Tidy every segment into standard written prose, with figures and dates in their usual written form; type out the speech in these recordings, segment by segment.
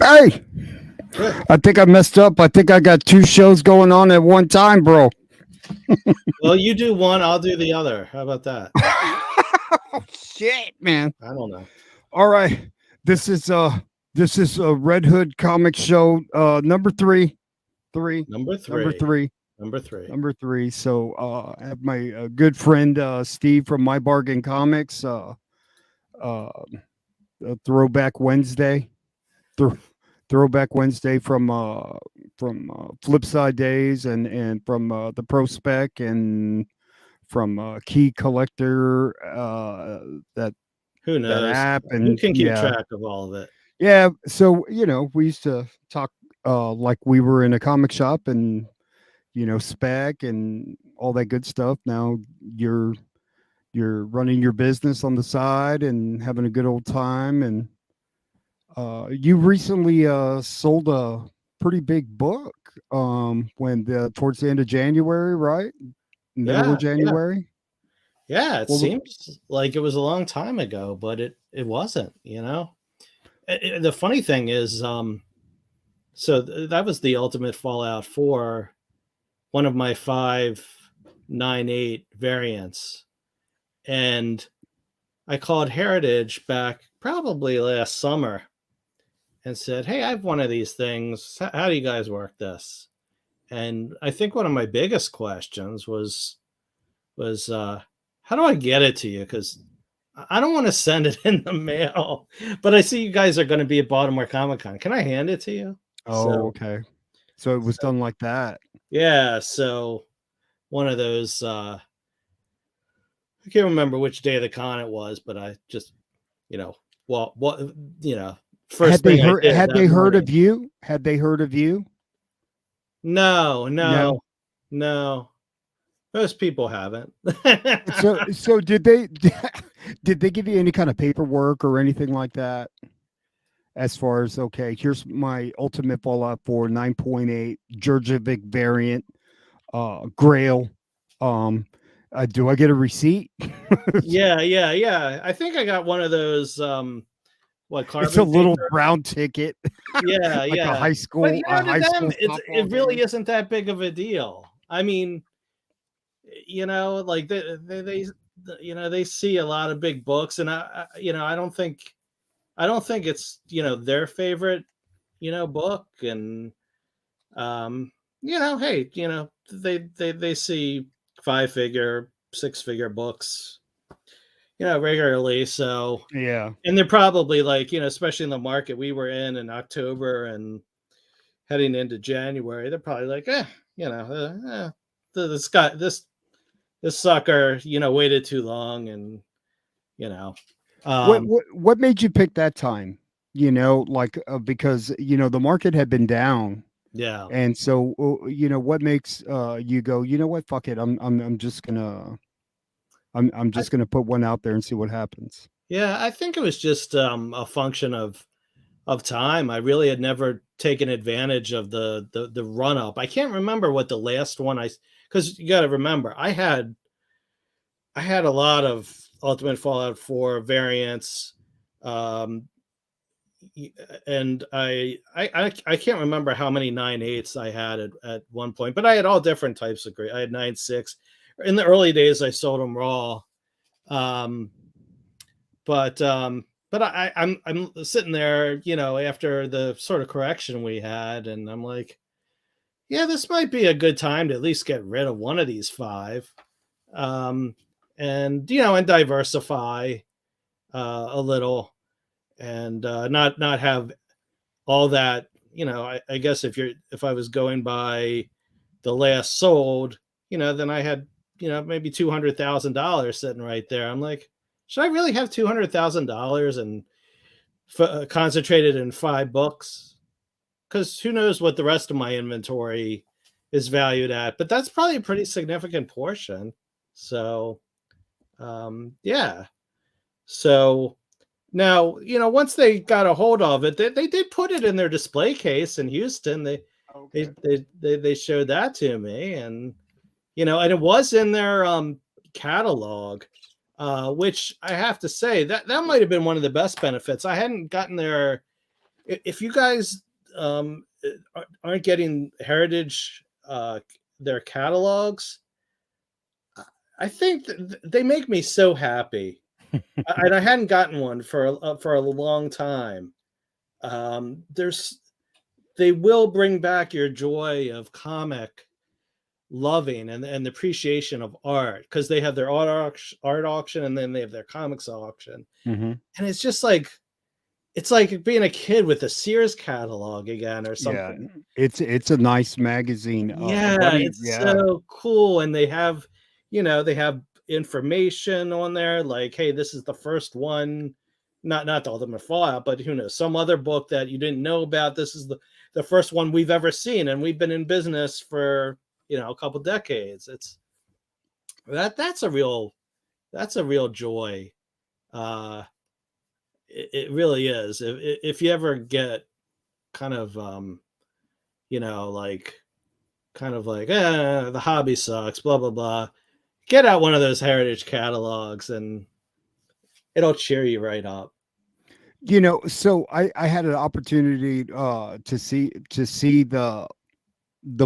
Hey, Good. I think I messed up. I think I got two shows going on at one time, bro. Well, you do one, I'll do the other. How about that? Oh shit, man. I don't know. All right. This is a Red Hood comic show number three, Number number three. three, Number three. number three. So I have my good friend Steve from My Bargain Comics uh Throwback Wednesday. Throw, Throwback Wednesday from Flipside Days and from the Prospect and from Key Collector that Who that knows? app Who and can keep yeah. track of all of it? Yeah, so we used to talk like we were in a comic shop and spec and all that good stuff. Now you're running your business on the side and having a good old time. And you recently sold a pretty big book when towards the end of January, right? Middle of Yeah, yeah, January. yeah. It Well, seems like it was a long time ago, but it wasn't. The funny thing is, that was the Ultimate Fallout 4, one of my 598 variants, and I called Heritage back probably last summer and said, "Hey, I have one of these things. How do you guys work this?" And I think one of my biggest questions was how do I get it to you? Because I don't want to send it in the mail, but I see you guys are going to be at Baltimore Comic Con. Can I hand it to you? oh, So, okay. So it was so done like that. yeah, so one of those. I can't remember which day of the con it was, but I just, you know, what you know, Had first they thing I heard? did Had that they heard of morning. you? Had they heard of you? No, No. no, no. Most people haven't. So did they did they give you any kind of paperwork or anything like that? As far as okay, here's my Ultimate Fallout 4 9.8 Georgievic variant, Grail. Um, do I get a receipt? Yeah, yeah, yeah. I think I got one of those what It's a carbon little paper. brown ticket, Yeah, like yeah. But a to high them school it softball really game. isn't that big of a deal. I mean, like they see a lot of big books, and I don't think it's their favorite book, and um hey, they see 5-figure, 6-figure books regularly, so. Yeah. And they're probably like, especially in the market we were in October and heading into January, they're probably like, this guy, this sucker, waited too long, and you know, um, What made you pick that time? Like because the market had been down. yeah. And so, what makes you go, you know what, fuck it, I'm just gonna, I'm I, just gonna put one out there and see what happens. yeah, I think it was just a function of time. I really had never taken advantage of the run up. I can't remember what the last one because you got to remember, I had a lot of Ultimate Fallout 4 variants, um, and I can't remember how many 9.8s I had at one point, but I had all different types of grade. I had 9.6. In the early days, I sold them raw, um, but I'm sitting there, after the sort of correction we had, and I'm like, yeah, this might be a good time to at least get rid of one of these five. Um, and diversify a little, and not have all that. I guess if I was going by the last sold, then I had maybe $200,000 sitting right there. I'm like, should I really have $200,000 and concentrated in 5 books? Because who knows what the rest of my inventory is valued at, but that's probably a pretty significant portion. So yeah. So now, once they got a hold of it, they did put it in their display case in Houston. Okay. They showed that to me, and and it was in their catalog, which I have to say that might have been one of the best benefits. I hadn't gotten their if you guys aren't getting Heritage their catalogs, I think they make me so happy. And I hadn't gotten one for a long time. There's they will bring back your joy of comic loving and the appreciation of art, because they have their art auction, and then they have their comics auction, Mm-hmm. and it's like being a kid with a Sears catalog again or Yeah, something. it's a nice magazine. A Yeah, buddy, it's yeah, so cool, and they have, they have information on there, like, hey, this is the first one, not the Ultimate Fallout, but who knows, some other book that you didn't know about. This is the first one we've ever seen, and we've been in business for a couple decades. It's that's a real joy. Uh, it really is. If you ever get kind of like the hobby sucks, blah blah blah, get out one of those Heritage catalogs, and it'll cheer you right up. So I had an opportunity to see the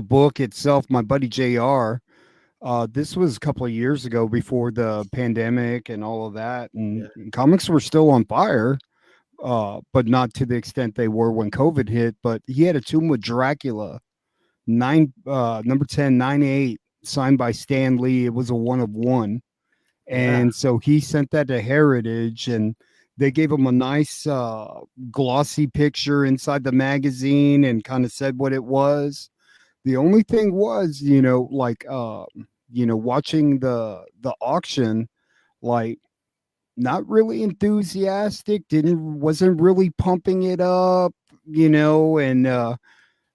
book itself. My buddy JR, this was a couple of years ago before the pandemic and all of that, Yeah, and comics were still on fire, but not to the extent they were when COVID hit. But he had a Tomb of Dracula, number 1098, signed by Stan Lee. It was a one of one, yeah, and so he sent that to Heritage, and they gave him a nice glossy picture inside the magazine and kind of said what it was. The only thing was, watching the auction, like, not really enthusiastic, didn't wasn't really pumping it up, and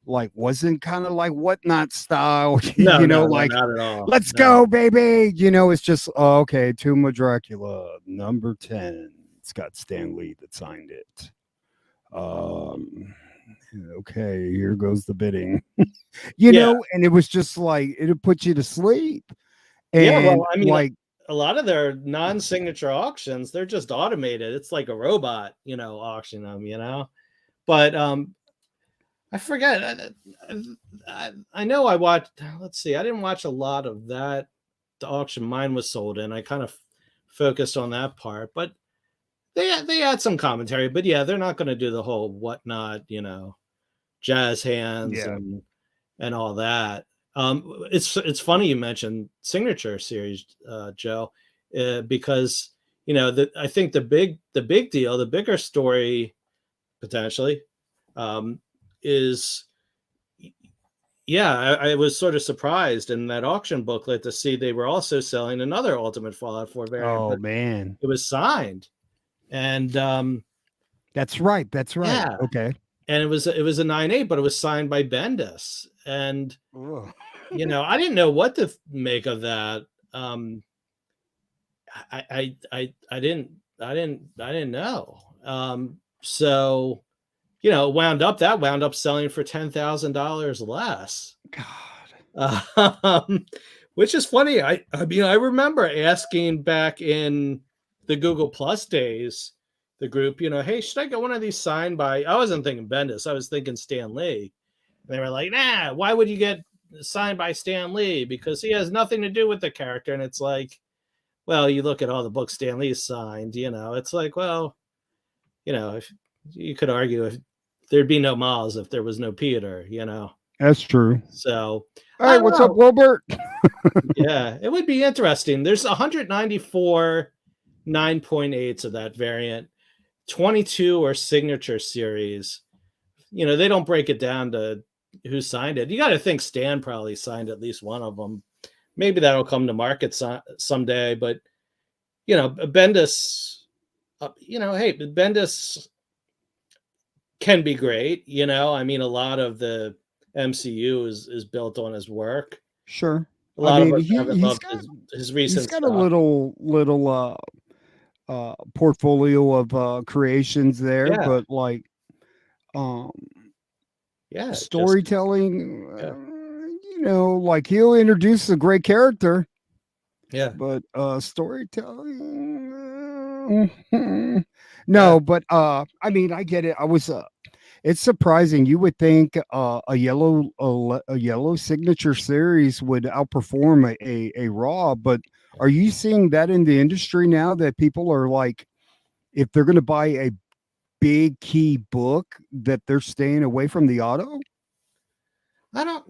like wasn't kind of like whatnot style, no, no, no, like, not at all. let's No, go, baby. It's just, oh, okay, Tomb of Dracula, number 10. It's got Stan Lee that signed it. Um, okay, here goes the bidding. yeah, And it was just like it'll put you to sleep. yeah. And Well, I mean, like, a lot of their non-signature auctions, they're just automated. It's like a robot, auctioning them. But I forget. I know I watched. Let's see. I didn't watch a lot of that. The auction mine was sold in. I kind of focused on that part, but they had some commentary. But yeah, they're not going to do the whole whatnot, jazz hands yeah, and all that. It's funny you mentioned signature series, Joe, because I think the big deal, the bigger story potentially, um, is yeah, I was sort of surprised in that auction booklet to see they were also selling another Ultimate Fallout 4 variant, oh but man, it was signed, and that's right, that's right. yeah, Okay. and it was a 9.8, but it was signed by Bendis, and Ugh. I didn't know what to make of that. Um, I didn't know. So wound up selling for $10,000 less. God. Um, which is funny. I mean, I remember asking back in the Google Plus days, the group, hey, should I get one of these signed by? I wasn't thinking Bendis. I was thinking Stan Lee. They were like, nah, why would you get signed by Stan Lee? Because he has nothing to do with the character. And it's like, well, you look at all the books Stan Lee signed, it's like, well, if you could argue if there'd be no Miles if there was no Peter. That's true. So Hey, I don't what's up, know. Wilbert? Yeah, it would be interesting. There's 194 9.8s of that variant, 22 or signature series. They don't break it down to who signed it. You got to think Stan probably signed at least one of them. Maybe that'll come to market someday, but Bendis, hey, Bendis can be great. I mean, a lot of the MCU is built on his work. Sure. A I lot of mean, us he haven't he's loved got his he's recent got a stuff. little portfolio of creations there, Yeah, but like, um yeah, just storytelling, yeah, like, he'll introduce a great character, yeah, but storytelling, yeah, no. But I mean, I get it. It's surprising. You would think a yellow signature series would outperform a raw, but are you seeing that in the industry now that people are like, if they're going to buy a big key book, that they're staying away from the auto? I don't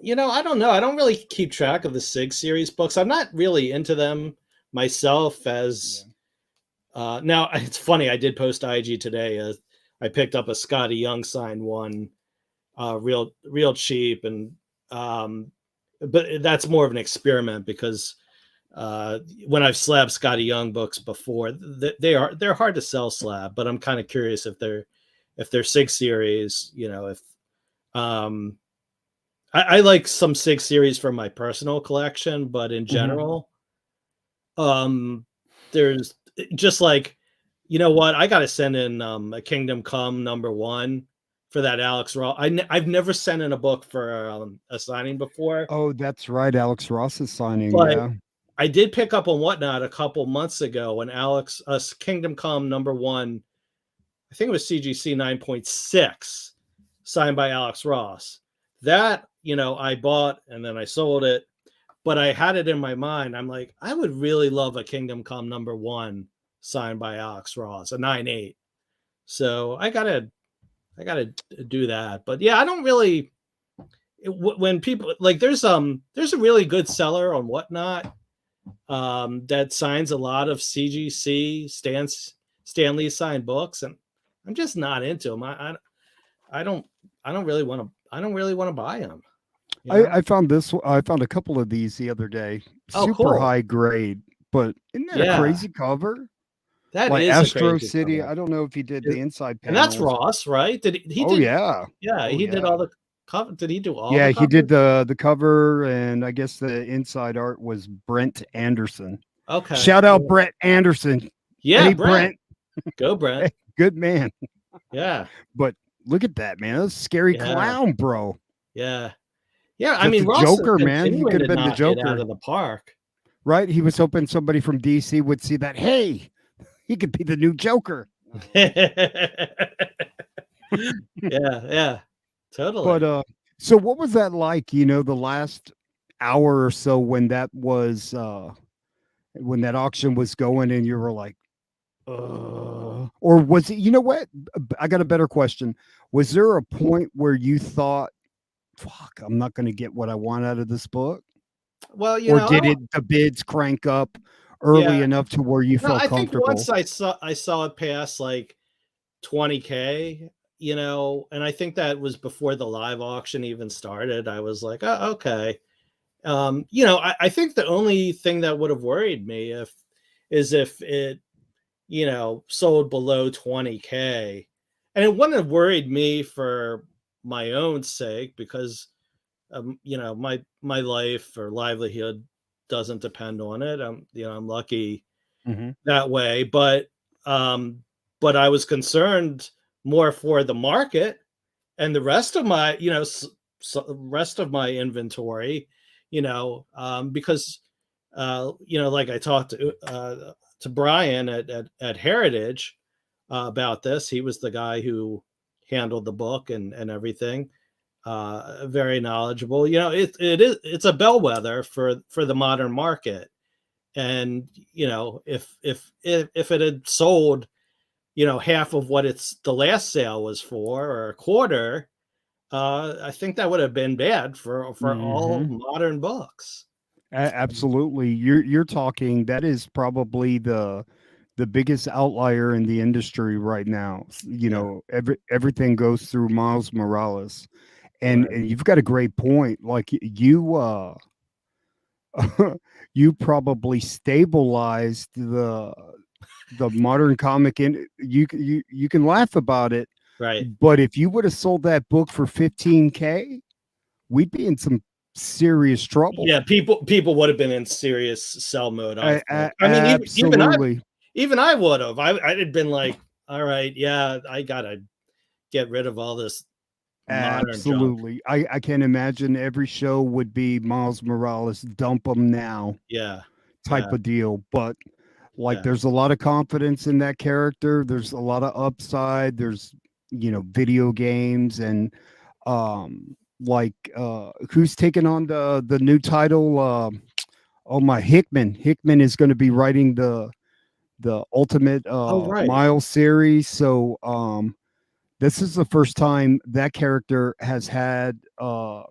know. I don't really keep track of the Sig series books. I'm not really into them myself. As now, it's funny. I did post IG today. I picked up a Scotty Young signed one, real cheap, and um, but that's more of an experiment because when I've slabbed Scotty Young books before, they're hard to sell slab. But I'm kind of curious if they're Sig series. If um, I like some Sig series from my personal collection, but in general, um, there's just like, what? I got to send in a Kingdom Come #1 for that Alex Ross. I've never sent in a book for a signing before, Oh, that's right. Alex Ross is signing. but Yeah. I did pick up on Whatnot a couple months ago when Kingdom Come #1. I think it was CGC 9.6, signed by Alex Ross. That, I bought and then I sold it, but I had it in my mind. I'm like, I would really love a Kingdom Come #1 signed by Alex Ross, a 9.8. So I gotta do that. But yeah, I don't really. When people like, there's a really good seller on Whatnot that signs a lot of CGC Stanley signed books, and I'm just not into them. I don't I don't really want to buy them. You know? I found this. I found a couple of these the other day. Oh, Super cool. high grade, but isn't that a Yeah, crazy cover? that Like is a Astro crazy City. cover. I don't know if he did the inside And that's panels. Ross, right? Did he Oh did? yeah. Yeah, Oh he did yeah. all the cover. Did he do all Yeah, the he did covers? the cover, and I guess the inside art was Brent Anderson. Okay. Shout out Yeah, Brent Anderson. yeah, Hey Brent. Brent, Go, Brent. hey, good man. Yeah, But look at that, man. That's a scary yeah, clown, bro. yeah, yeah. I That's mean, the Ross is Joker, man. He continuing could have to been the knock it out Joker, of the park. right? He was hoping somebody from DC would see that. Hey, he could be the new Joker. Yeah, yeah, But totally. so what was that like? The last hour or so when that auction was going, and you were like, or was it? You know what? I got a better question. Was there a point where you thought, "Fuck, I'm not going to get what I want out of this book," Well, or I did don't. the bids crank up early Yeah, enough to where you no. felt I think once comfortable? I saw it pass like 20K, and I think that was before the live auction even started. I was like, oh, okay. I think the only thing that would have worried me if it, sold below 20K. And it wouldn't have worried me for my own sake because my life or livelihood doesn't depend on it. I'm lucky Hmm. that way, um but I was concerned more for the market and the rest of my, rest of my inventory, because like I talked to Brian at Heritage about this. He was the guy who handled the book and everything. Very knowledgeable. It's a bellwether for the modern market. And if it had sold, half of what it's the last sale was for, or a quarter, I think that would have been bad for all Hmm. modern books. Absolutely. You're talking, that is probably the biggest outlier in the industry right now. Yeah, Everything goes through Miles Morales. And, right. and you've got a great point. Like you you probably stabilized the modern comic, and you can laugh about it, Right. but if you would have sold that book for 15K, we'd be in some serious trouble. Yeah, people would have been in serious sell mode, I think. I mean, Absolutely. even I would have. I'd have been like, all right, yeah, I gotta get rid of all this modern junk. Absolutely. I can imagine every show would be Miles Morales, dump them now Yeah, type yeah, of deal. But like yeah, there's a lot of confidence in that character. There's a lot of upside. There's video games and like who's taking on the new title? Oh my, Hickman is going to be writing the Ultimate Oh, right, Miles series. So this is the first time that character has had a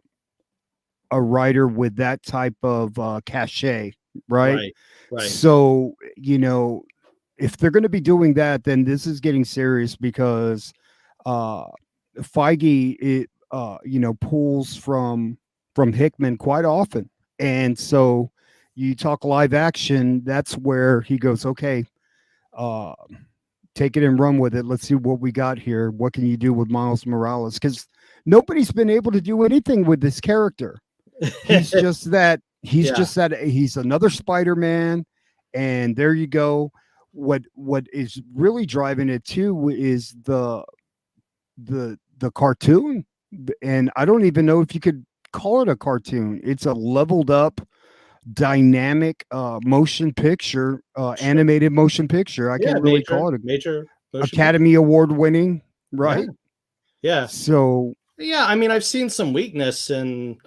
writer with that type of cachet, right? right, right, So, if they're going to be doing that, then this is getting serious because uh, Feige, pulls from Hickman quite often, and so you talk live action. That's where he goes, okay, uh, take it and run with it. Let's see what we got here. What can you do with Miles Morales? Because nobody's been able to do anything with this character. He's just that. He's yeah, just that. He's another Spider-Man, and there you go. What is really driving it too is the cartoon, and I don't even know if you could call it a cartoon. It's a leveled up, dynamic motion picture, sure, animated motion picture. I yeah, can't really call it a major motion picture. Academy Award winning, Yeah, right? yeah, So, yeah. I mean, I've seen some weakness in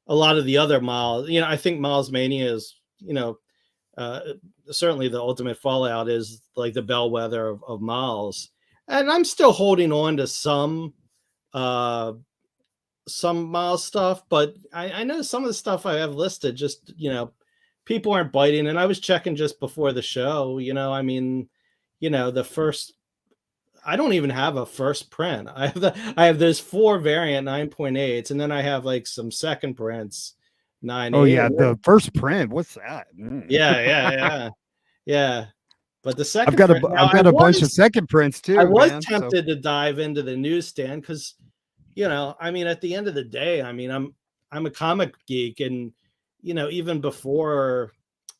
a lot of the other Miles. I think Miles Mania is, uh, certainly the Ultimate Fallout is like the bellwether of Miles, and I'm still holding on to uh, some Miles stuff, but I know some of the stuff I have listed just, people aren't biting. And I was checking just before the show, I mean, the first, I don't even have a first print. I have those 4 variant 9.8s, and then I have like some second prints oh 9.8. yeah, the first print. What's that? Yeah, yeah, yeah, yeah. But the I've second got print, now I've got a bunch of second prints I too, was man. So tempted to dive into the newsstand because, I mean, at the end of the day, I mean, I'm a comic geek, and even before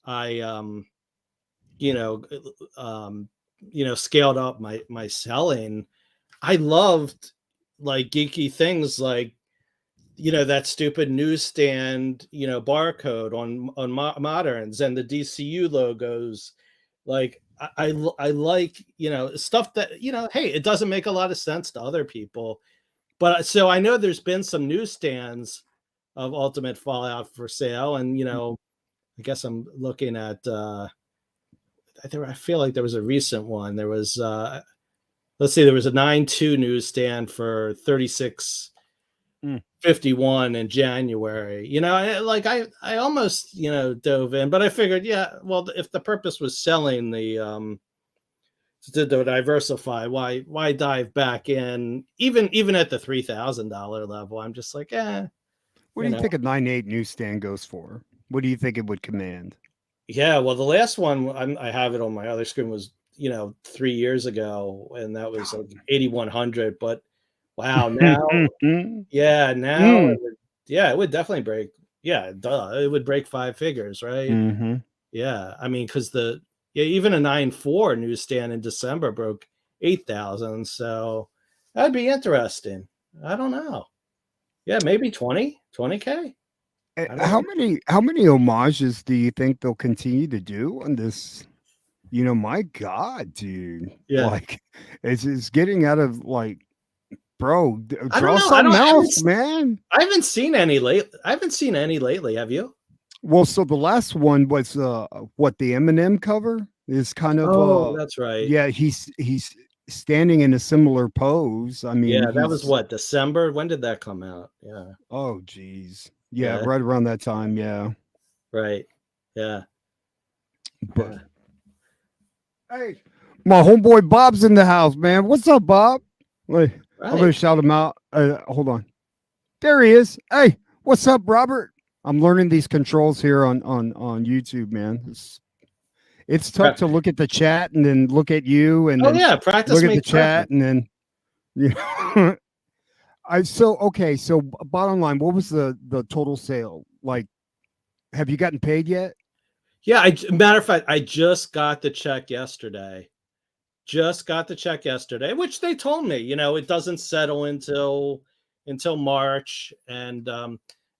I you know scaled up my selling, I loved like geeky things like that stupid newsstand barcode on moderns and the DCU logos. Like I like stuff that hey, it doesn't make a lot of sense to other people, but so I know there's been some newsstands of Ultimate Fallout for sale, and I guess I'm looking at I feel like there was a recent one. There was let's see, there was a 9.2 newsstand for 36.51 in January. Like I almost dove in, but I figured, yeah, well, if the purpose was selling the to diversify, why dive back in even at the $3,000 level? I'm just like, what do you you know. think a 9.8 newsstand goes for? What do you think it would command? Yeah, well, the last one I have it on my other screen was 3 years ago, and that was like 8,100. But wow, now, yeah, now Mm. yeah, it would definitely break. Yeah, duh, it would break 5 figures, right? Hmm. Yeah, I mean, because yeah, even a 9.4 newsstand in December broke 8,000, so that'd be interesting. I don't know. Yeah, maybe 20K. I don't know. How many homages do you think they'll continue to do on this? My God, dude, Yeah, like it's getting out of like, bro, I don't draw know. I something don't. else, man. I haven't seen any late. I haven't seen any lately. Have you? Well, so the last one was what the Eminem cover is kind of Oh, that's right. yeah, he's standing in a similar pose. I mean, Yeah, that was he's what, December. When did that come out? Yeah, oh geez. Yeah, yeah, right around that time, yeah. right. Yeah, But yeah. hey, my homeboy Bob's in the house, man. What's up, Bob? Wait, I'm gonna Right. shout him out. Hold on. There he is. Hey, what's up, Robert? I'm learning these controls here on YouTube, man. It's tough Pra- to look at the chat and then look at you and Oh then yeah, look practice at the makes chat perfect. and then you know. I so okay. So bottom line, what was the total sale? Like, have you gotten paid yet? Yeah, matter of fact, I just got the check yesterday. Just got the check yesterday, which they told me, it doesn't settle until March, and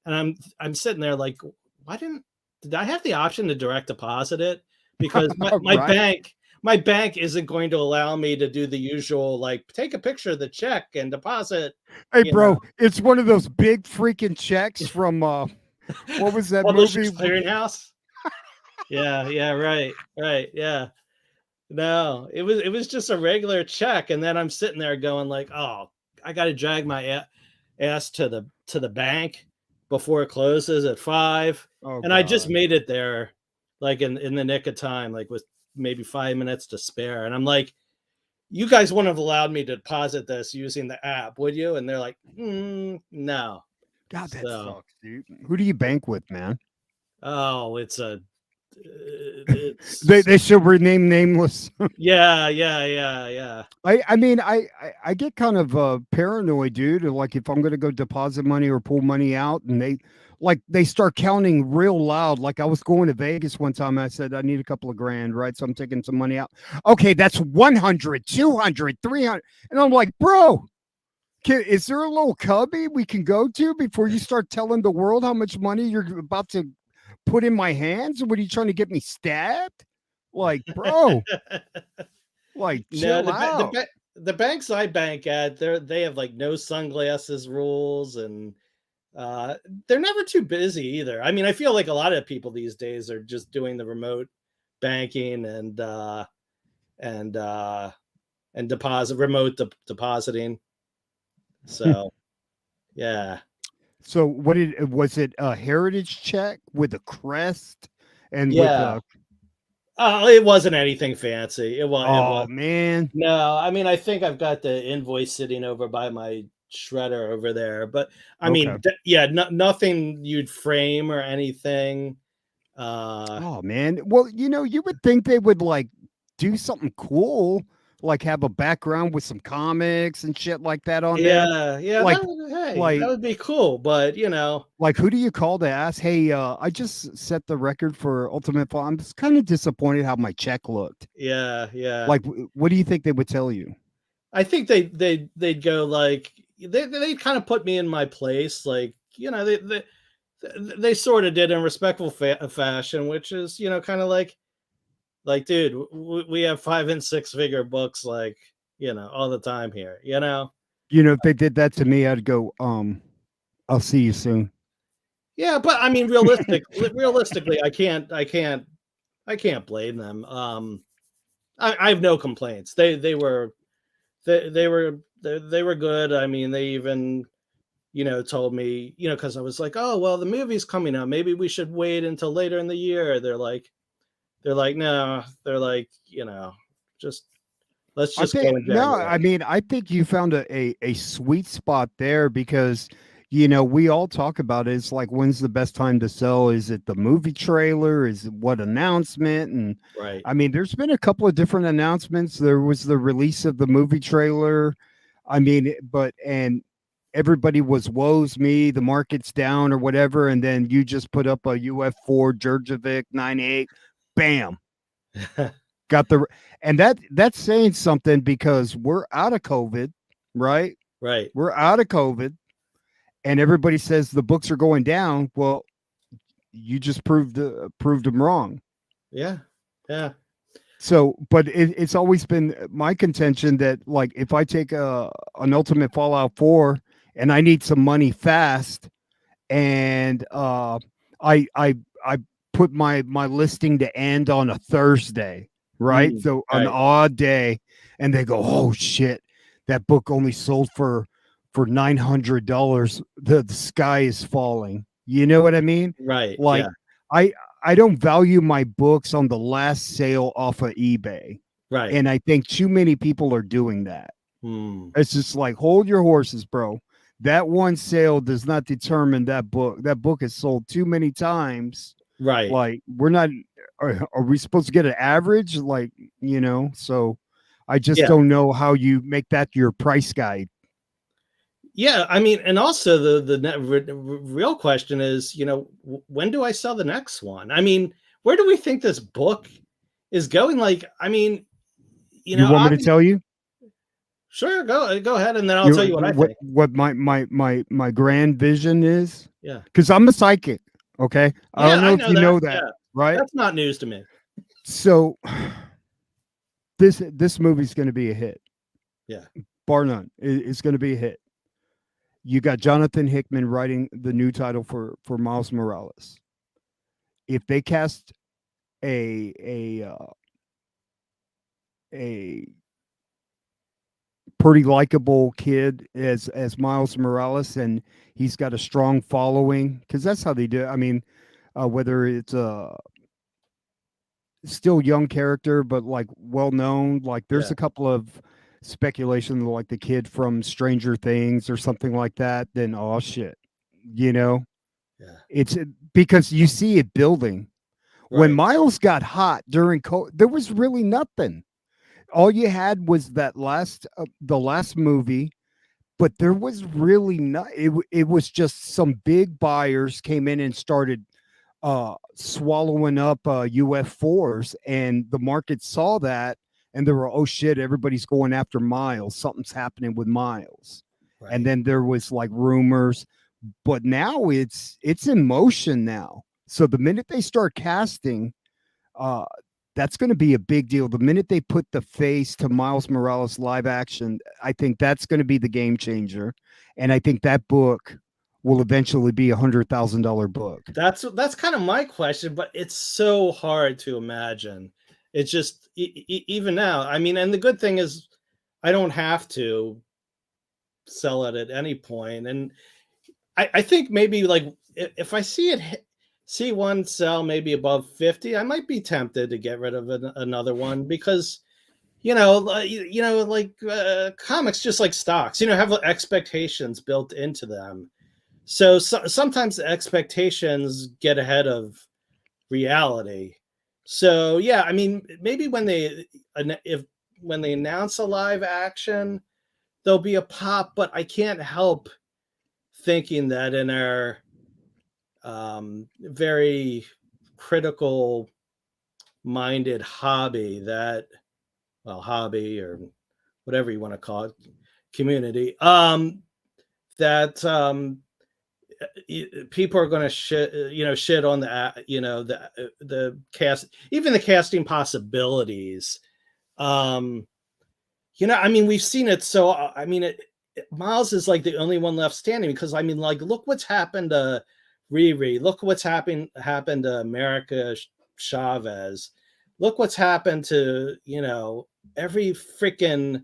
I'm sitting there like, why did I have the option to direct deposit it? Because my Right. my bank isn't going to allow me to do the usual, like, take a picture of the check and deposit, Hey, you know. bro, it's one of those big freaking checks from what was that movie? Publishers Clearinghouse. Yeah, yeah, right, right, yeah. No, it was just a regular check, and then I'm sitting there going like, "Oh, I got to drag my ass to the bank before it closes at 5." Oh And I just God. made it there like in the nick of time, like with maybe 5 minutes to spare. And I'm like, "You guys wouldn't have allowed me to deposit this using the app, would you?" And they're like, no." God, that So, sucks, dude. Who do you bank with, man? oh, They it's they should rename nameless. yeah, yeah, yeah, yeah. I mean I get kind of paranoid, dude. Like if I'm gonna go deposit money or pull money out, and they start counting real loud. Like I was going to Vegas one time. I said I need a couple of grand, right? So I'm taking some money out. Okay, that's 100, 200, 300, and I'm like, bro. Is there a little cubby we can go to before you start telling the world how much money you're about to put in my hands? What are you trying to get me stabbed? Like, bro, like No, chill out. the banks I bank at, they have like no sunglasses rules, and uh they're never too busy either. I mean, I feel like a lot of people these days are just doing the remote banking and uh and depositing. So, yeah. So what did was it a heritage check with a crest and with Yeah. a It wasn't anything fancy. It oh was man. No, I mean, I think I've got the invoice sitting over by my shredder over there, but I Okay. mean, yeah, nothing you'd frame or anything. Uh, Oh man. Well, you would think they would like do something cool, like have a background with some comics and shit like that on there. yeah, yeah, Like hey, that like would be cool, but like who do you call to ask, "Hey, I just set the record for Ultimate Fall. I'm just kind of disappointed how my check looked." yeah, yeah. Like what do you think they would tell you? I think they'd go like they kind of put me in my place, like they sort of did in respectful fashion, which is kind of like, dude, we have 5 and 6 figure books, like, all the time here, If they did that to me, I'd go, I'll see you soon. Yeah, but I mean, realistically, I can't blame them. I have no complaints. They were good. I mean, they even told me, because I was like, oh well, the movie's coming out, maybe we should wait until later in the year. They're like, no, they're like, just let's I just think go in no, January. I mean, I think you found a sweet spot there because we all talk about it. It's like when's the best time to sell? Is it the movie trailer? Is it what announcement? And Right. I mean, there's been a couple of different announcements. There was the release of the movie trailer. I mean, and everybody was woes me, the market's down or whatever, and then you just put up a UF4 Jurjevic 98, bam, got the and that's saying something because we're out of COVID, right? Right. We're out of COVID, and everybody says the books are going down. Well, you just proved them wrong. Yeah. Yeah. So, but it's always been my contention that like if I take an Ultimate Fallout 4 and I need some money fast, and I I I put my listing to end on a Thursday, right? So an Right. odd day, and they go, "Oh shit, that book only sold for $900. The sky is falling." You know what I mean? Right. Like Yeah. I I don't value my books on the last sale off of eBay, Right. and I think too many people are doing that. Hmm. It's just like hold your horses, bro. That one sale does not determine that book. That book is sold too many times. Right. Like we're not. Are we supposed to get an average? Like so. I just Yeah. don't know how you make that your price guide. Yeah. I mean, and also the real question is, when do I sell the next one? I mean, where do we think this book is going? Like, I mean, You want me to tell you? sure, go ahead, and then I'll tell you what I think. What my grand vision is? Yeah. Because I'm a psychic. Okay, I Yeah, don't know I if know you that. know that, Yeah. right? That's not news to me. So this movie's going to be a hit, Yeah. bar none. It's going to be a hit. You got Jonathan Hickman writing the new title for Miles Morales. If they cast a pretty likable kid as Miles Morales, and he's got a strong following, because that's how they do it. I mean, whether it's a still young character but like well known, like there's Yeah. a couple of speculation like the kid from Stranger Things or something like that, then oh shit, you know, Yeah. it's because you see it building. When Right. Miles got hot during COVID, there was really nothing. All you had was that the last movie, but there was really not. It was just some big buyers came in and started swallowing up UF4s, and the market saw that, and they were, oh shit, everybody's going after Miles. Something's happening with Miles, and Right. then there was like rumors, but now it's in motion now. So the minute they start casting, uh, that's going to be a big deal. The minute they put the face to Miles Morales live action, I think that's going to be the game changer. And I think that book will eventually be $100,000 book. That's kind of my question, but it's so hard to imagine. It's just even now. I mean, and the good thing is, I don't have to sell it at any point. And I think maybe like if I see see one sell maybe above 50, I might be tempted to get rid of another one, because like comics, just like stocks, have expectations built into them. So sometimes the expectations get ahead of reality. So yeah, I mean, maybe if when they announce a live action, there'll be a pop, but I can't help thinking that in our very critical minded hobby, hobby or whatever you want to call it, community, that people are going to shit on the cast, even the casting possibilities. I mean, we've seen it. So I mean, Miles is like the only one left standing, because I mean, like, look what's happened to Riri. Look what's happened to America Chavez. Look what's happened to every freaking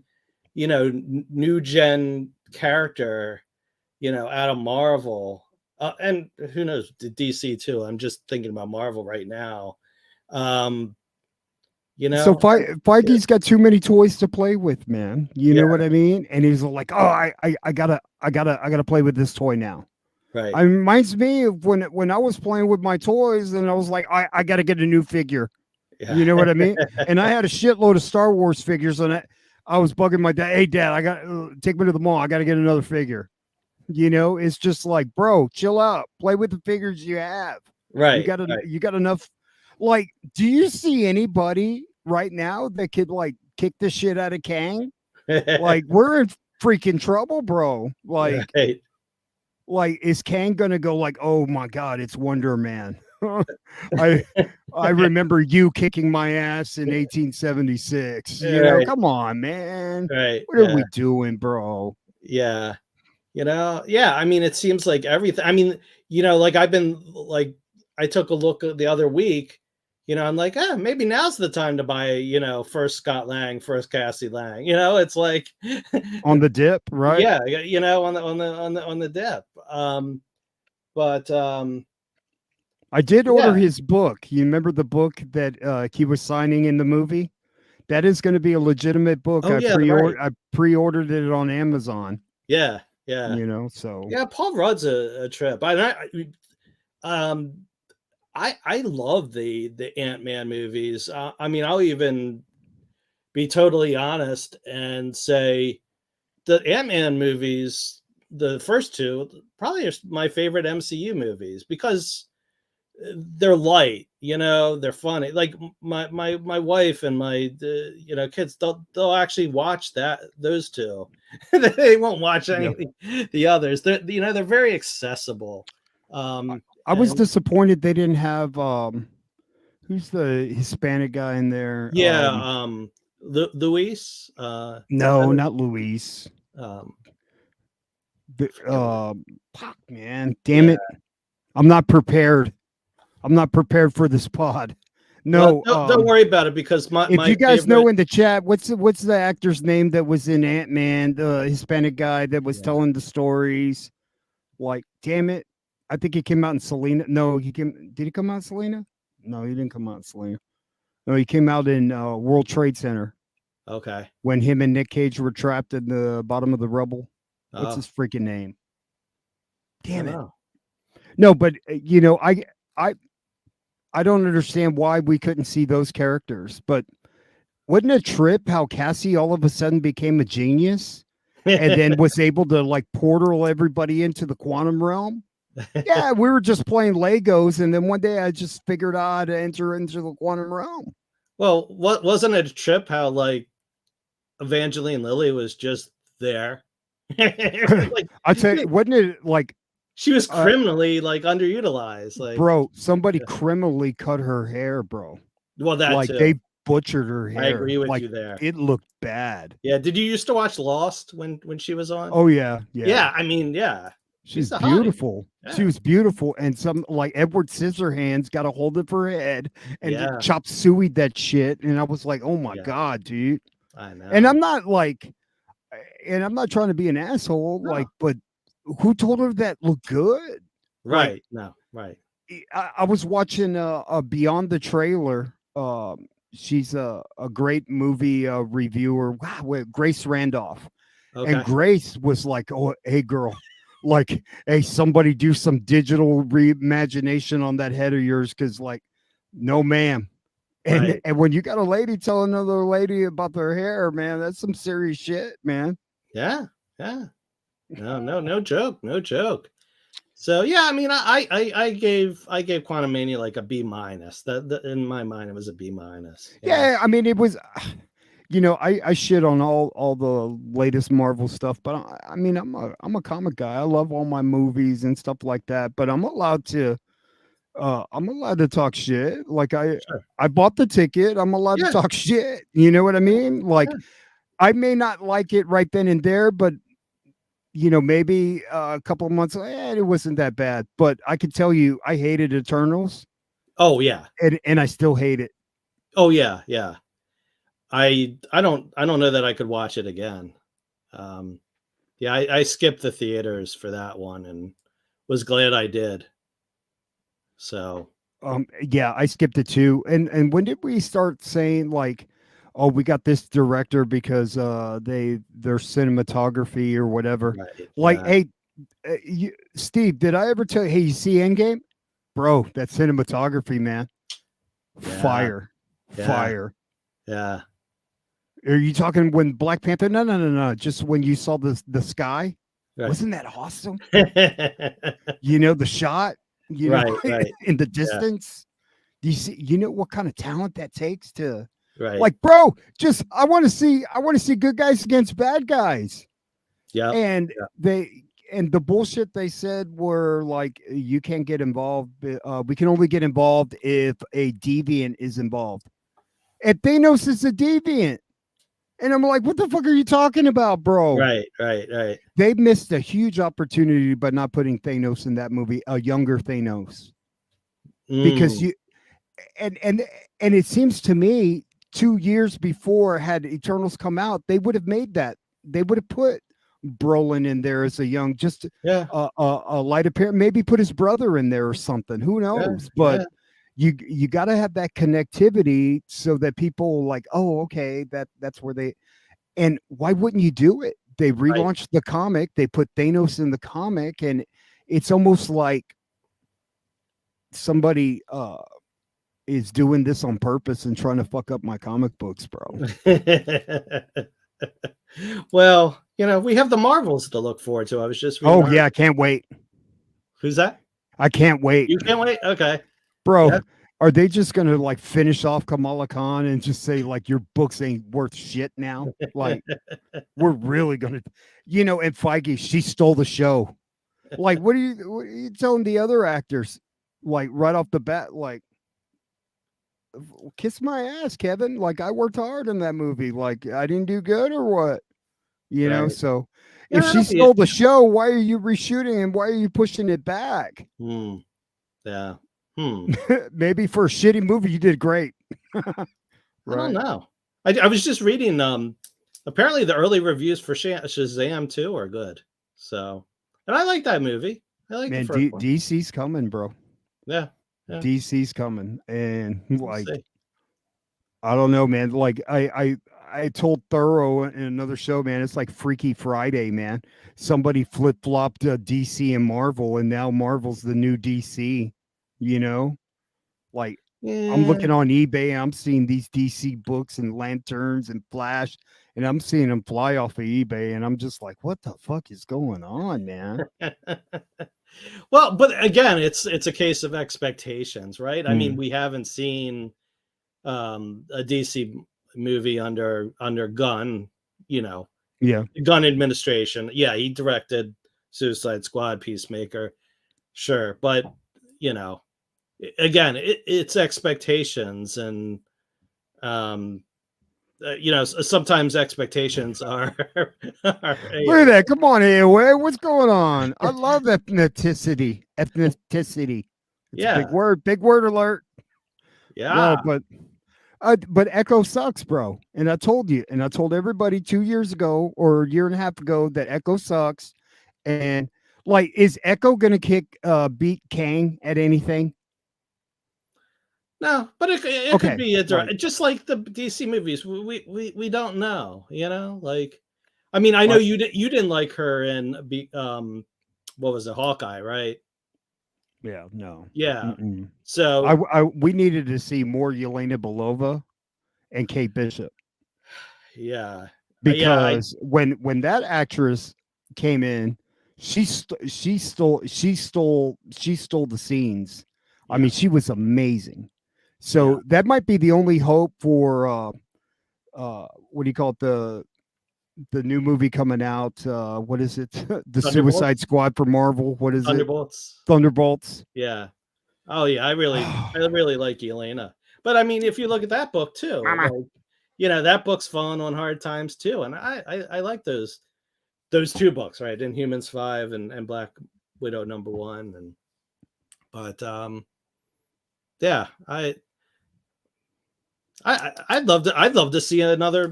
new gen character out of Marvel, and who knows, DC too. I'm just thinking about Marvel right now. Um, So yeah, Feige's got too many toys to play with, man. You yeah, know what I mean? And he's like, oh, I gotta play with this toy now. right, It reminds me of when I was playing with my toys, and I was like, I gotta get a new figure. yeah, You know what I mean? And I had a shitload of Star Wars figures, and I was bugging my dad. Hey, Dad, I got take me to the mall. I got to get another figure. It's just like, bro, chill out. Play with the figures you have. right, right. You got enough. Like, do you see anybody right now that could like kick the shit out of Kang? Like, we're in freaking trouble, bro. Right. Like is Kang gonna go like, oh my god, it's Wonder Man? I I remember you kicking my ass in 1876. Right, Come on, man. right, What are yeah, we doing, bro? yeah. Yeah. I mean, it seems like everything. I mean, like I've been like, I took a look at the other week. I'm like, maybe now's the time to buy, first Scott Lang, first Cassie Lang. It's like, On the dip, right? yeah, on the dip. But I did order yeah. his book. You remember the book that he was signing in the movie? That is going to be a legitimate book. Oh yeah, right. I pre-ordered it on Amazon. Yeah, yeah, So yeah. Paul Rudd's a trip. Um, I love the Ant-Man movies. I mean, I'll even be totally honest and say the Ant-Man movies, the first two, probably are my favorite MCU movies, because they're light, they're funny. Like my wife and my kids, they'll actually watch those two. They won't watch yeah, any the others. They're very accessible. I was And disappointed they didn't have who's the Hispanic guy in there? yeah, Luis. No, not Luis. Um, The, forget what fuck, man, damn yeah. it! I'm not prepared. I'm not prepared for this pod. Well, No, don't worry about it because my if my you guys favorite. know in the chat, what's the actor's name that was in Ant-Man, the Hispanic guy that was Yeah. telling the stories? Like, damn it. I think he came out in Selena. No, did he come out in Selena? No, he didn't come out in Selena. No, he came out in World Trade Center Okay. when him and Nick Cage were trapped in the bottom of the rubble. What's Oh, his freaking name? I don't Damn it. know. No, but I I don't understand why we couldn't see those characters. But wasn't it a trip how Cassie all of a sudden became a genius and then was able to like portal everybody into the quantum realm? Yeah, we were just playing Legos, and then one day I just figured out how to enter into the quantum realm. Well, what wasn't it a trip how like Evangeline Lilly was just there? Like I tell you, wasn't it like, she was uh, criminally like underutilized. Like, bro, somebody criminally cut her hair, bro. well, that Like too. they butchered her I hair. agree with Like you there. it looked bad. Yeah. Did you used to watch Lost when she was on? Oh yeah, yeah. Yeah. I mean, yeah. She's She's a hottie. beautiful. She Yeah. was beautiful, and some like Edward Scissorhands got a hold of her head and Yeah. chop sueyed that shit. And I was like, oh my Yeah. god, dude. I And know. I'm not like, and I'm not trying to be an asshole, No. like, but who told her that looked good? Like, Right. No. Right. I was watching Beyond the Trailer. She's a great movie reviewer. Wow, with Grace Randolph, and Okay. Grace was like, "Oh, hey, girl, like, hey, somebody do some digital reimagination on that head of yours, because like, no, ma'am." And Right. and when you got a lady telling another lady about their hair, man, that's some serious shit, man. Yeah. Yeah. No. No. No joke. No joke. So yeah, I mean, I gave Quantum Mania like a B minus. That in my mind it was a B minus. Yeah. Yeah, I mean, it was. I shit on all the latest Marvel stuff, but I mean, I'm a comic guy. I love all my movies and stuff like that. But I'm allowed to talk shit. Like Sure. I bought the ticket. I'm allowed to Yeah. talk shit. You know what I mean? Yeah. Like I may not like it right then and there, but maybe a couple of months, it wasn't that bad. But I can tell you, I hated Eternals, Oh yeah. and I still hate it. Oh yeah. Yeah. I don't know that I could watch it again. Um, yeah, I skipped the theaters for that one and was glad I did. So Yeah, I skipped it too. And when did we start saying like, oh, we got this director because their cinematography or whatever? right. Like, Yeah. hey, Steve, did I ever tell you? Hey, you see Endgame, bro? That cinematography, man, Yeah. fire, Yeah. fire. Yeah. Are you talking when Black Panther? No, no, no, no. Just when you saw the sky, Right. wasn't that awesome? right. The shot, Right. in the Yeah. distance. Do you see? What kind of talent that takes to, Right. like, bro? Just I want to see good guys against bad guys, Yep. and Yep. the bullshit they said were like, you can't get involved. We can only get involved if a deviant is involved. And Thanos is a deviant. And I'm like, what the fuck are you talking about, bro? Right. Right. Right. They missed a huge opportunity by not putting Thanos in that movie, a younger Thanos, because Mm. and and and it seems to me 2 years before had Eternals come out, they would have made that. They would have put Brolin in there as a young, just Yeah. a light appearance, maybe put his brother in there or something. Who Yeah. knows? But Yeah. you got to have that connectivity so that people like, oh, okay, that's where they. And why wouldn't you do it? They Right. relaunched the comic. They put Thanos in the comic, and it's almost like somebody is doing this on purpose and trying to fuck up my comic books, bro. well, we have the Marvels to look forward to. I was just reading. Oh yeah, I can't wait. Who's that? I can't wait, You can't wait. Okay. bro. Yeah. Are they just gonna like finish off Kamala Khan and just say like your books ain't worth shit now? Like we're really gonna, and Feige, she stole the show. Like what are you telling the other actors? Like right off the bat, like kiss my ass, Kevin. Like I worked hard in that movie. Like I didn't do good or what? You know, Right. so Yeah, if she that'll be it. stole the show, why are you reshooting and why are you pushing it back? Hmm. Yeah. Hmm. Maybe for a shitty movie, you did great. I don't Right. know. I was just reading. Apparently the early reviews for Shazam 2 are good. So, and I like that movie. I like the Man, first one. DC's coming, bro. Yeah. Yeah. DC's coming. And We'll like, see. I don't know, man. Like I told Thorough in another show, man, it's like Freaky Friday, man. Somebody flip flopped DC and Marvel, and now Marvel's the new DC. You know, like I'm Yeah. looking on eBay, and I'm seeing these DC books and lanterns and Flash, and I'm seeing them fly off of eBay, and I'm just like, what the fuck is going on, man? Well, but again, it's a case of expectations, right? I mean, Mm, we haven't seen a DC movie under Gunn, you know, yeah. Gunn administration. Yeah, he directed Suicide Squad, Peacemaker, sure, but you know, again, it's expectations, and um, you know, sometimes expectations are, are Look at that. Come on, AOA. What's going on? I love ethnicity. Ethnicity. It's a big yeah, word. Big word alert. No, yeah. but Echo sucks, bro. And I told you, and I told everybody 2 years ago or a year and a half ago that Echo sucks. And like, is Echo gonna beat Kang at anything? No, but it could Okay, be a like just like the DC movies. We don't know, you know. Like, I mean, I know what? you didn't like her in what was it, Hawkeye, right? Yeah, no. Yeah. Mm-mm. So We needed to see more Yelena Belova and Kate Bishop. yeah, yeah, Because when that actress came in, she stole the scenes. I yeah, mean, she was amazing. yeah. So that might be the only hope for what do you call it, the new movie coming out? What is it? The Suicide Thunderbolts, Squad for Marvel. What is it? Thunderbolts. Thunderbolts. Yeah. Oh yeah, I really like Elena. But I mean, if you look at that book too, Mama. like, you know, that book's fallen on hard times too, and I like those two books, right? Inhumans 5 and Black Widow #1, and but yeah, I'd love to see another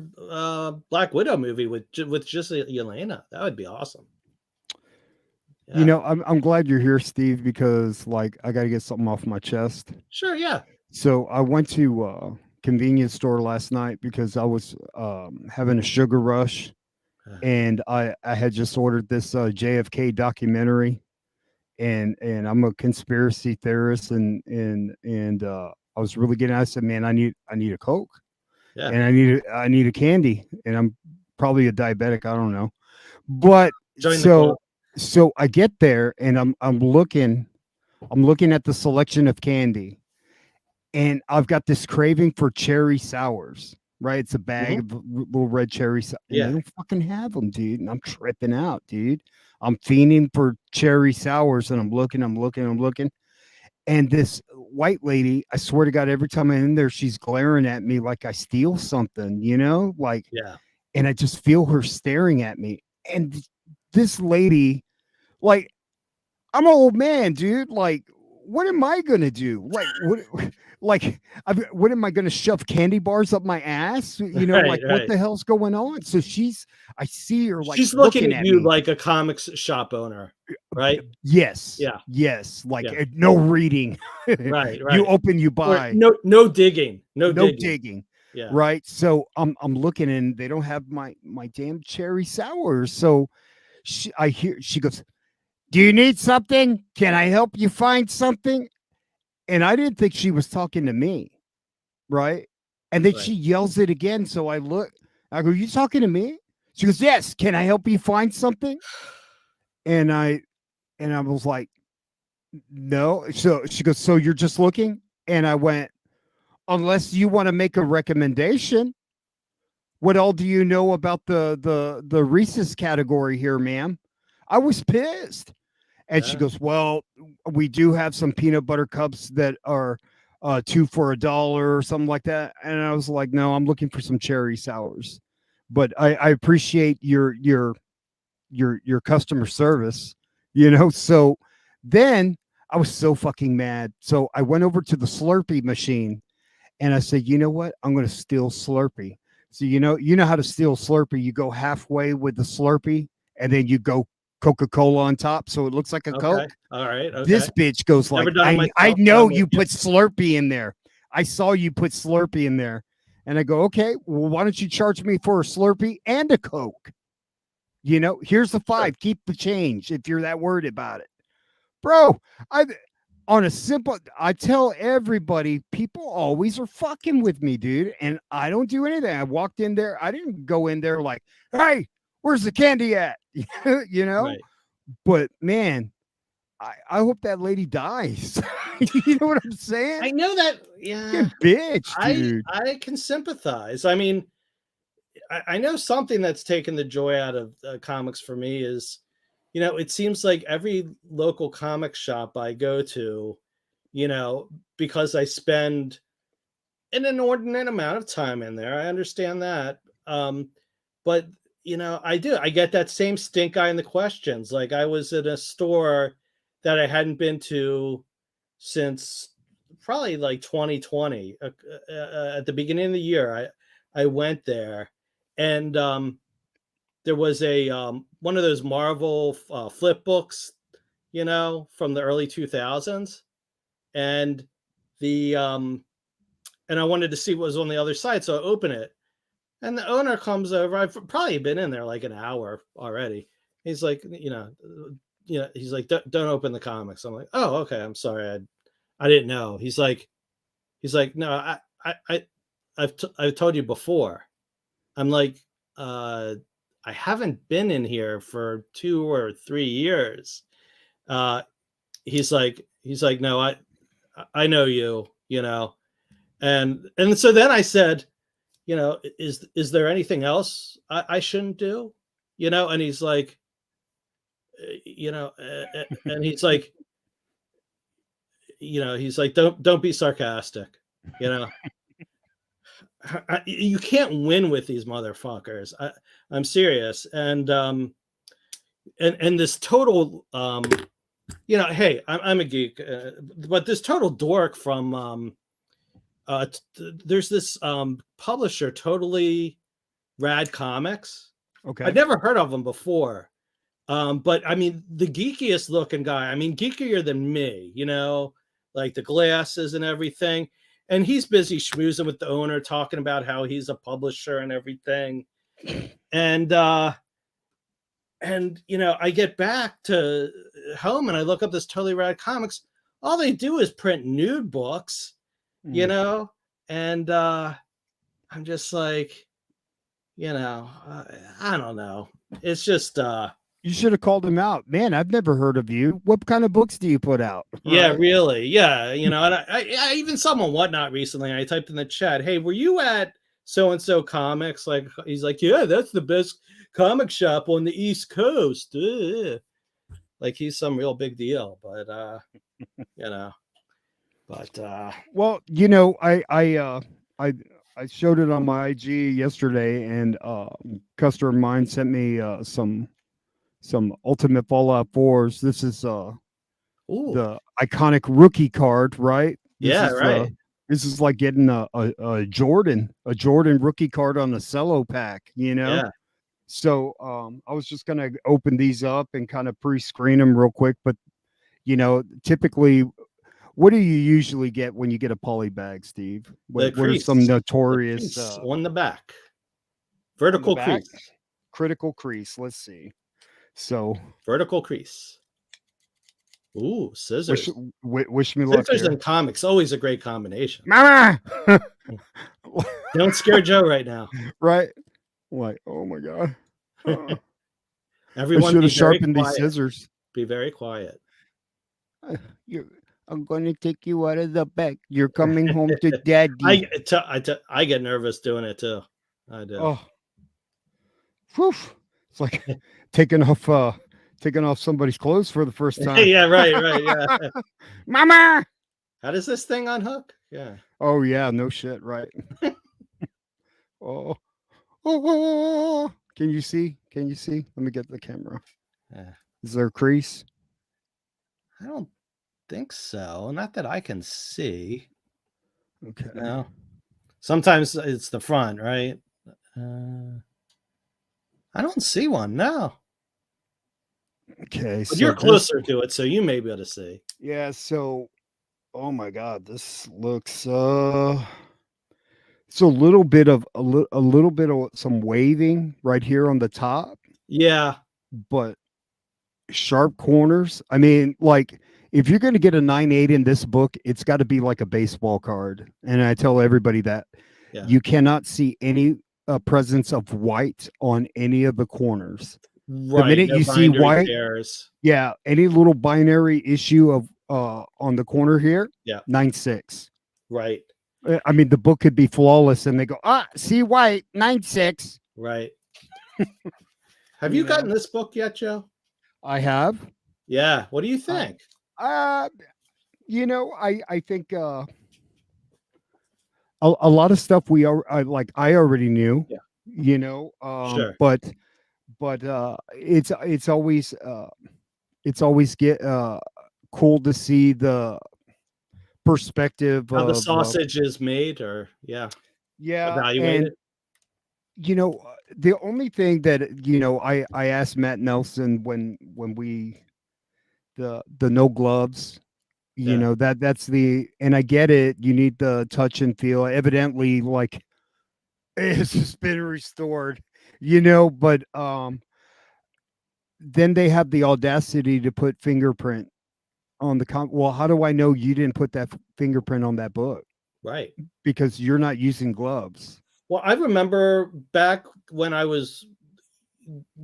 Black Widow movie with just Yelena. That would be awesome. You Yeah. know, I'm glad you're here, Steve, because like I got to get something off my chest. Sure, yeah. So I went to convenience store last night because I was having a sugar rush, and I had just ordered this JFK documentary, and I'm a conspiracy theorist, and I was really getting. I said, man, I need a Coke, Yeah. and I need a candy, and I'm probably a diabetic. I don't know, but Join the club. so I get there, and I'm looking at the selection of candy, and I've got this craving for cherry sours. Right, it's a bag Hmm. of little red cherries, and they Yeah. don't fucking have them, dude. And I'm tripping out, dude. I'm fiending for cherry sours, and I'm looking, and this white lady, I swear to God, every time I'm in there, she's glaring at me like I steal something, like, Yeah. and I just feel her staring at me. And this lady, like, I'm an old man, dude. Like, what am I gonna do? Like, what? Like, what am I gonna shove candy bars up my ass? Right, Like, what right. the hell's going on? So I see her like She's looking looking at at you me. like a comics shop owner, right? Yes, Yeah. yes. Like, Yeah. no reading. Right, You right. open, you Or buy. no digging. No No digging. digging. Yeah. Right. So I'm looking, and they don't have my damn cherry sours. So she goes, "Do you need something? Can I help you find something?" And I didn't think she was talking to me, right? And then Right. she yells it again. So I look, I go, "You talking to me?" She goes, "Yes. Can I help you find something?" And I was like, "No." So she goes, "So you're just looking?" And I went, "Unless you want to make a recommendation. What all do you know about the Reese's category here, ma'am?" I was pissed. And she Yeah. goes, "Well, we do have some peanut butter cups that are 2 for $1 or something like that. And I was like, no, I'm looking for some cherry sours. But I appreciate your customer service, So then I was so fucking mad. So I went over to the Slurpee machine and I said, you know what? I'm going to steal Slurpee. So you know how to steal Slurpee. You go halfway with the Slurpee and then you go Coca-Cola on top so it looks like a Okay. Coke. All right. Okay. This bitch goes Never like, done it I myself, but know I'm with you you. put Slurpee in there. I saw you put Slurpee in there. And I go, okay, well, why don't you charge me for a Slurpee and a Coke? Here's the 5. Keep the change if you're that worried about it. Bro, I tell everybody, people always are fucking with me, dude. And I don't do anything. I walked in there. I didn't go in there like, hey, where's the candy at? Right. But man, I hope that lady dies. You know what I'm saying? I know that. Yeah. Bitch, dude. I can sympathize. I mean, I know something that's taken the joy out of comics for me is, it seems like every local comic shop I go to, because I spend an inordinate amount of time in there. I understand that. But, I get that same stink eye in the questions. Like I was in a store that I hadn't been to since probably like 2020. At the beginning of the year, I went there and there was a one of those Marvel flip books, from the early 2000s, and the and I wanted to see what was on the other side, so I open it, and the owner comes over. I've probably been in there like an hour already. He's like, he's like, don't open the comics. I'm like, oh, okay, I'm sorry, I didn't know. He's like, no, I've told you before. I'm like, I haven't been in here for 2 or 3 years. He's like, no, I know you, and so then I said, is there anything else I shouldn't do, and he's like, and he's like, don't be sarcastic, you know. You can't win with these motherfuckers. I'm serious, and this total, hey, I'm a geek, but this total dork from there's this publisher, Totally Rad Comics. Okay. I'd never heard of them before, but I mean, the geekiest looking guy. I mean, geekier than me, like the glasses and everything. And he's busy schmoozing with the owner, talking about how he's a publisher and everything. And I get back to home and I look up this Totally Rad Comics. All they do is print nude books, and I'm just like, I don't know. It's just you should have called him out, man. I've never heard of you. What kind of books do you put out? Yeah, right? Really, yeah. And I even someone Whatnot recently. I typed in the chat, "Hey, were you at so and so comics?" Like he's like, "Yeah, that's the best comic shop on the East Coast." Ugh. Like he's some real big deal, but well, I showed it on my IG yesterday, and customer of mine sent me some Ultimate Fallout 4s. This is the iconic rookie card, right? Right. This is like getting a Jordan rookie card on the cello pack, Yeah. So I was just gonna open these up and kind of pre-screen them real quick, but typically, what do you usually get when you get a Polybag, Steve? What are some notorious on the back? Vertical crease. Critical crease. Let's see. So vertical crease. Ooh, scissors. Wish me luck. Scissors and comics, always a great combination. Mama! Don't scare Joe right now. Right? Like, oh my god. Everyone should have sharpened these scissors. Be very quiet. I'm going to take you out of the back. You're coming home to daddy. I get nervous doing it too. I do. Oh. Whew. It's like taking off somebody's clothes for the first time. Yeah, right, yeah. Mama! How does this thing unhook? Yeah. Oh yeah, no shit, right? Oh, oh, can you see? Can you see? Let me get the camera. Yeah. Is there a crease? I don't think so. Not that I can see. Okay. No. Sometimes it's the front, right? I don't see one. No. Okay. But So you're this, closer to it, so you may be able to see. yeah. So, oh my God, this looks. It's a little bit of some waving right here on the top, Yeah. but sharp corners. I mean, like if you're going to get a 9.8 in this book, it's got to be like a baseball card. And I tell everybody that Yeah. you cannot see any presence of white on any of the corners. The Right. minute No you see bindery white, tears. yeah, any little binary issue of on the corner here, Yeah. 9.6. Right. I mean, the book could be flawless, and they go, see white 9.6. Right. Have You you know, gotten this book yet, Joe? I have. Yeah. What do you think? I think a lot of stuff I already knew. Yeah. Sure. But it's always get cool to see the perspective How the of sausage is made, or yeah, and evaluated. the only thing that I asked Matt Nelson when we the no gloves. Yeah. That's the, and I get it. You need the touch and feel. Evidently, like it's just been restored, but then they have the audacity to put fingerprint on the well, how do I know you didn't put that fingerprint on that book? Right. Because you're not using gloves. Well, I remember back when I was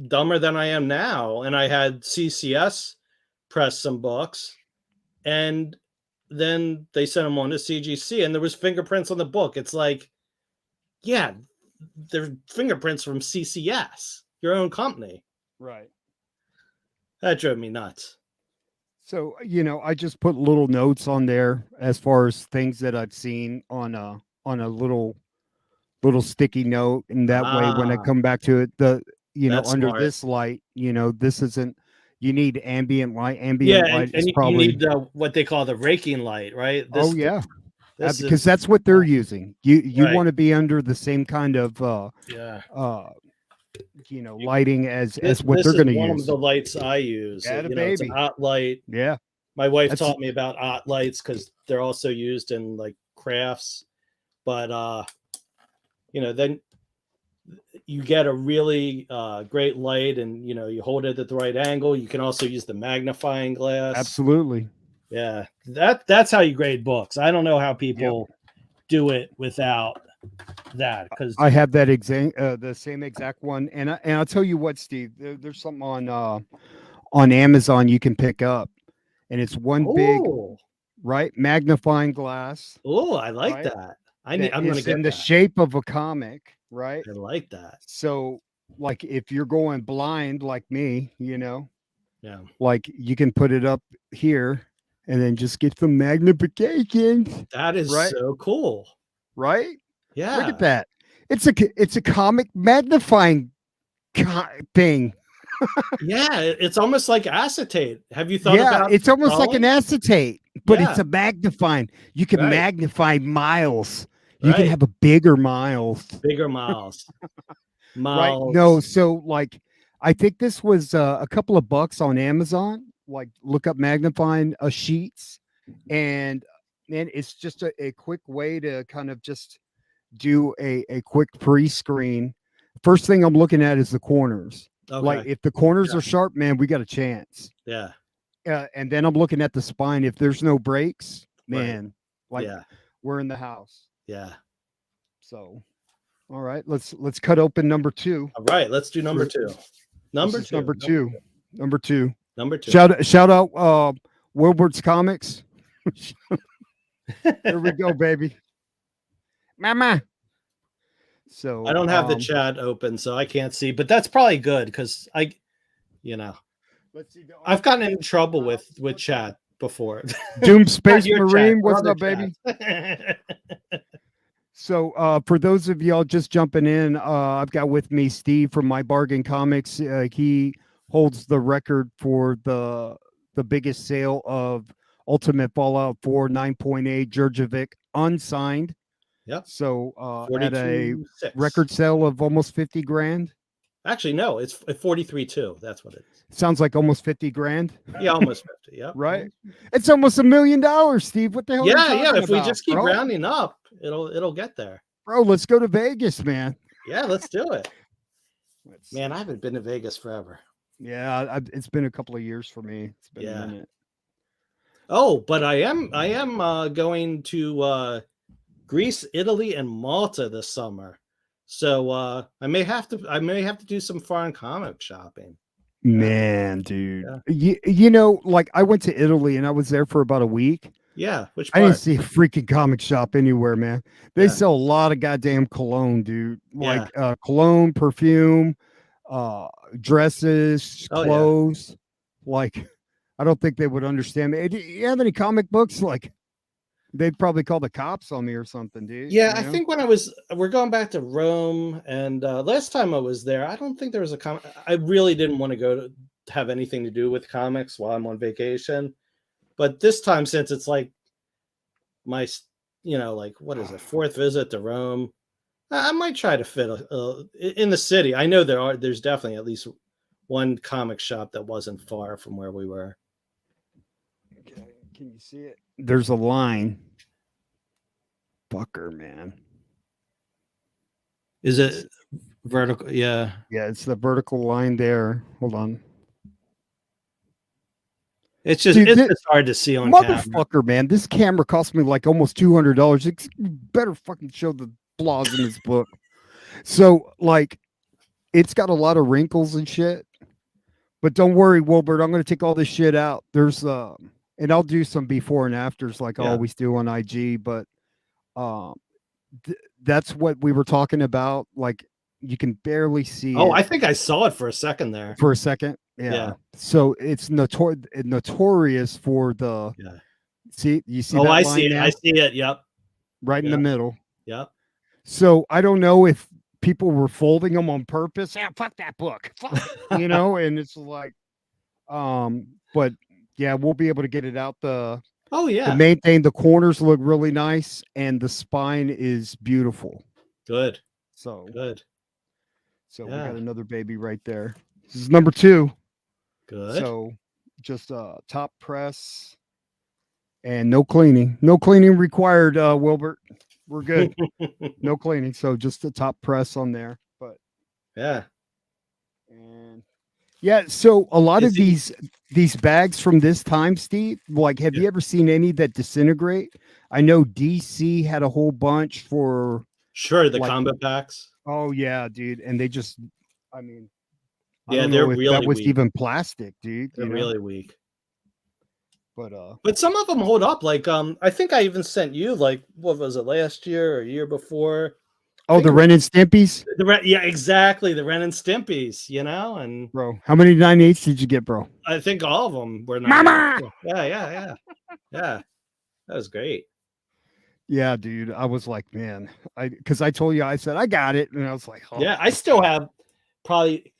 dumber than I am now, and I had CCS press some books, and then they sent them on to CGC, and there was fingerprints on the book. It's like, yeah, they're fingerprints from CCS, your own company. Right. That drove me nuts. So, I just put little notes on there as far as things that I've seen on a little sticky note, and that way when I Ah, come back to it, that's under smart. this light, this isn't, you need ambient light. Yeah, Ambient light is you need probably, what they call the raking light, right? oh yeah, This because is that's what they're using. You right. want to be under the same kind of Yeah. uh lighting as what This they're is going to one of use. the lights I use. Add a It's an baby. OT light. Yeah, My wife that's taught me about OT lights because they're also used in like crafts. But then you get a really great light, and you hold it at the right angle. You can also use the magnifying glass. absolutely. Yeah, that's how you grade books. I don't know how Yep. people do it without that, because I have that the same exact one, and I'll tell you what, Steve. There's something on Amazon you can pick up, and it's one big oh magnifying glass, I like right, that. that I'm gonna is get in the that. shape of a comic, right? I like that. So, like, if you're going blind like me, Yeah, like you can put it up here, and then just get some magnification, that is right? so cool. Right? Look at Yeah, that. It's a comic magnifying thing. yeah. It's almost like acetate. Have you thought Yeah, about it's almost like an drawing? acetate, but it's Yeah, a magnifying. You can right, magnify miles. You can right. have a bigger miles. Bigger miles, Right? No, miles. so like I think this was a couple of bucks on Amazon. Like look up magnifying sheets, and man, it's just a quick way to kind of just do a quick pre-screen. First thing I'm looking at is the corners. Like Okay. if the corners Yeah, are sharp, man, we got a chance. yeah. And then I'm looking at the spine. If there's no breaks, Right. man, like Yeah, we're in the house. yeah. So, all right, let's cut open number 2. All right, let's do number two. This Number is two. number 2. Number 2. Number two. Shout out Woodward's Comics. Here we go, baby. Mama. So I don't have the chat open, so I can't see, but that's probably good because let's see. I've gotten in trouble with chat before. Doom Not Space your Marine, chat, what's other up, baby? chats. So for those of y'all just jumping in, I've got with me Steve from My Bargain Comics. He holds the record for the biggest sale of Ultimate Fallout 4 9.8 Jurjevic unsigned. Yep. So at a 42.6. record sale of almost 50 grand. Actually, no, it's 43.2. That's what it is. Sounds like almost 50 grand, Yeah, almost 50. Yep. right? It's almost $1 million, Steve. What the hell are you Yeah, talking yeah. If we about, just keep bro? rounding up, it'll get there. Bro, let's go to Vegas, man. Yeah, let's do it. Let's Man, see. I haven't been to Vegas forever. Yeah, it's been a couple of years for me. It's been Yeah. a minute. Oh, but I am going to Greece, Italy, and Malta this summer. So I may have to do some foreign comic shopping. Man, dude. Yeah. You know, like I went to Italy and I was there for about a week. Yeah, which I didn't part? see a freaking comic shop anywhere, man. They Yeah. sell a lot of goddamn cologne, dude. Yeah. Like cologne, perfume, dresses, Oh yeah. clothes. Like, I don't think they would understand me. Hey, do you have any comic books? Like, they'd probably call the cops on me or something, dude. Yeah, you I know? think we're going back to Rome, and last time I was there, I don't think there was a comic. I really didn't want to go to have anything to do with comics while I'm on vacation. But this time, since it's like my, like what is it, fourth visit to Rome, I might try to fit in the city. I know there's definitely at least one comic shop that wasn't far from where we were. Okay, can you see it? There's a line. Fucker, man. Is it vertical? Yeah. Yeah, it's the vertical line there. Hold on. It's just Dude, it's just hard to see on camera. motherfucker, man. This camera cost me like almost $200. It's better fucking show the flaws in this book. So, like, it's got a lot of wrinkles and shit. But don't worry, Wilbert. I'm going to take all this shit out. There's and I'll do some before and afters like I Yeah. always do on IG. But that's what we were talking about. Like, you can barely see Oh, it I think I saw it for a second there. for a second. Yeah. Yeah. So it's notorious for the. Yeah. See, you see Oh, that I line see it. now? I see it. Yep. Right in the middle. Yep. So I don't know if people were folding them on purpose. Yeah, fuck that book. Fuck, and it's like, but yeah, we'll be able to get it out. Oh The yeah. main thing, the corners look really nice and the spine is beautiful. Good. So Good. we Yeah. got another baby right there. This is number 2. Good. So just top press and no cleaning. No cleaning required, Wilbert. We're good. No cleaning. So just the top press on there. But Yeah. and yeah, so a lot Is of he- these bags from this time, Steve, like have you ever seen any that disintegrate? I know DC had a whole bunch for Sure, the like- combat packs. oh yeah, dude. And they just I mean I Yeah, don't they're know if really that was weak. even plastic, dude. They're really weak. But some of them hold up. Like I think I even sent you like what was it last year or year before? oh, the Ren and Stimpy's? Yeah, exactly. The Ren and Stimpy's, and Bro, how many 9/8 did you get, bro? I think all of them were not. Mama! Yeah. That was great. Yeah, dude. I was like, man, because I told you, I said, I got it. And I was like, oh. Yeah, I still have probably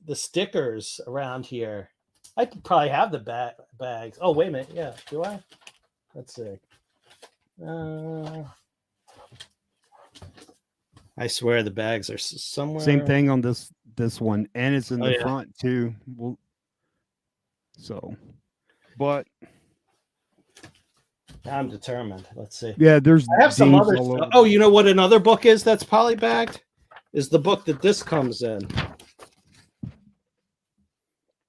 the stickers around here. I could probably have the bags. Oh, wait a minute. Yeah, do I? Let's see. I swear the bags are somewhere. Same thing on this one. And it's in the yeah. front too. Well, so, but I'm determined. Let's see. yeah, there's I have some dings other all stuff. over. Oh, you know what another book is that's polybagged? Is the book that this comes in.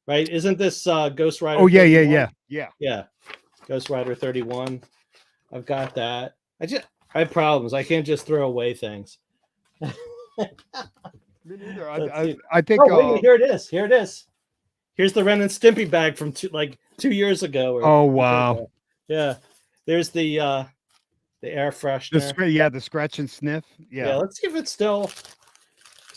Right? Isn't this Ghost Rider? Oh, yeah, 31? yeah. Yeah. Ghost Rider 31. I've got that. I have problems. I can't just throw away things. Me neither. Let's see. I think. Oh, wait, here it is. Here it is. Here's the Ren and Stimpy bag from 2 years ago. Oh, wow. Yeah. There's the air freshener. The scratch and sniff. Yeah, Yeah. let's see if it's still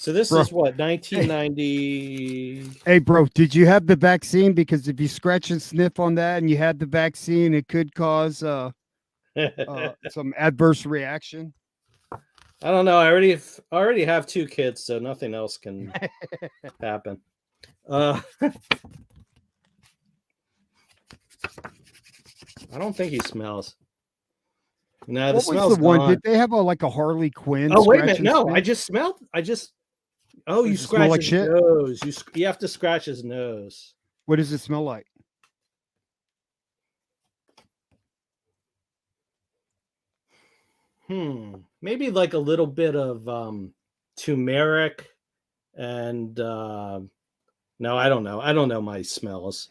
So this Bro. is what, 1990. Hey, bro, did you have the vaccine? Because if you scratch and sniff on that and you had the vaccine, it could cause some adverse reaction. I don't know. I already have 2 kids, so nothing else can happen. I don't think he smells. No, the What was smell's the one? gone. Did they have like a Harley Quinn? Oh, wait a scratch minute. and No, I sniff? just smelled. Oh, you Does it smell scratch like his shit? nose. You have to scratch his nose. What does it smell like? Maybe like a little bit of turmeric and no, I don't know. I don't know my smells.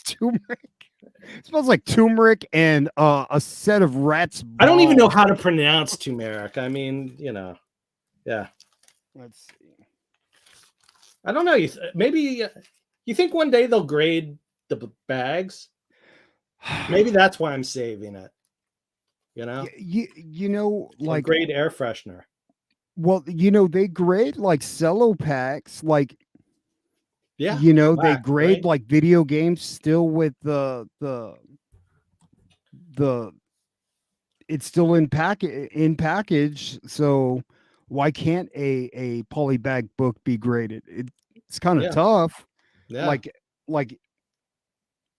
Turmeric. It smells like turmeric and a set of rats. I don't even know balls. how to pronounce turmeric. I mean, yeah. Let's see. I don't know. Maybe you think one day they'll grade the bags? Maybe that's why I'm saving it. You know, Like like, grade air freshener. well, they grade like cello packs, like, Yeah, they wax, grade right? like video games still with the it's still in package. So why can't a polybag book be graded? It's kind of Yeah, tough. yeah. Like,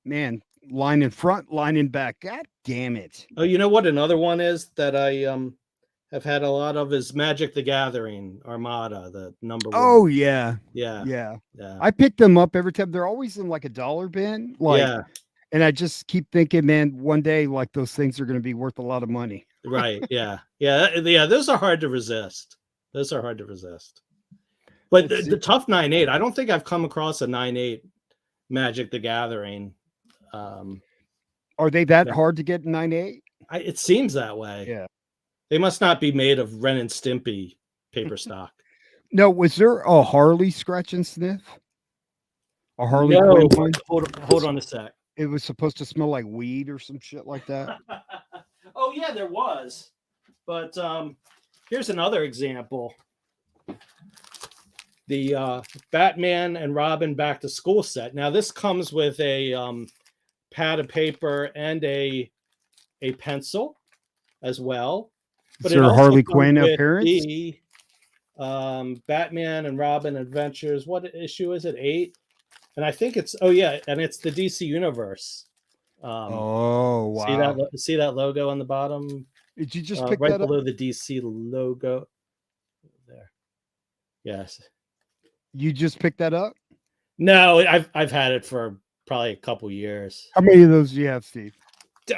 man, line in front, line in back. God damn it. Oh, you know what? Another one is that I have had a lot of is Magic the Gathering Armada, the number 1. Oh yeah. Yeah, Yeah. yeah, I pick them up every time. They're always in like a dollar bin. Like, yeah. and I just keep thinking, man, one day like those things are gonna be worth a lot of money. Right. Yeah, yeah. Those are hard to resist. Those are hard to resist. But Let's the see. tough 9.8, I don't think I've come across a 9.8 Magic the Gathering. Are they that Yeah. hard to get in 9.8? It seems that way. Yeah. They must not be made of Ren and Stimpy paper stock. No, was there a Harley scratch and sniff? A Harley No, Quinn but one? hold on a sec. It was supposed to smell like weed or some shit like that. Oh yeah, there was. But here's another example. The Batman and Robin Back to School set. Now this comes with a pad of paper and a pencil as well. But Is it there a also Harley comes Quinn with appearance? the Batman and Robin Adventures. What issue is it? 8? And I think it's and it's the DC Universe. Oh wow! See that logo on the bottom, Did you just pick right that up? below the DC logo. There. Yes. You just picked that up? No, I've had it for probably a couple years. How many of those do you have, Steve?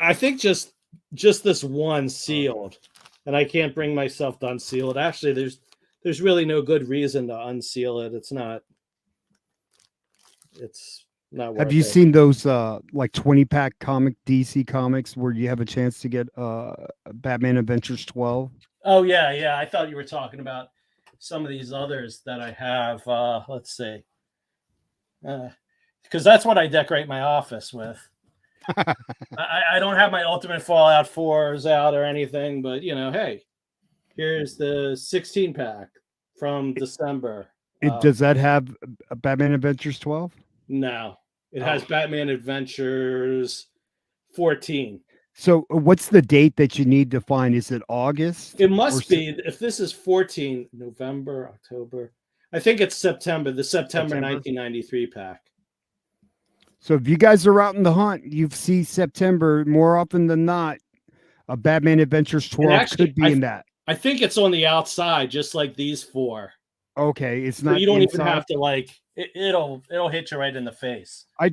I think just this one sealed, and I can't bring myself to unseal it. Actually, there's really no good reason to unseal it. It's not worth Have you it. seen those like 20-pack comic DC comics where you have a chance to get Batman Adventures 12? Oh yeah. I thought you were talking about some of these others that I have. Let's see, because that's what I decorate my office with. I don't have my Ultimate Fallout 4s out or anything, but hey, here's the 16-pack from December. Does that have a Batman Adventures 12? No, it has Batman Adventures 14. So what's the date that you need to find? Is it August? It must be, if this is 14, November, October. I think it's September, the September 1993 pack. So if you guys are out in the hunt, you see September more often than not. A Batman Adventures 12 actually, could be in that. I think it's on the outside, just like these 4. Okay, it's So not. you don't inside. even have to like it'll hit you right in the face. I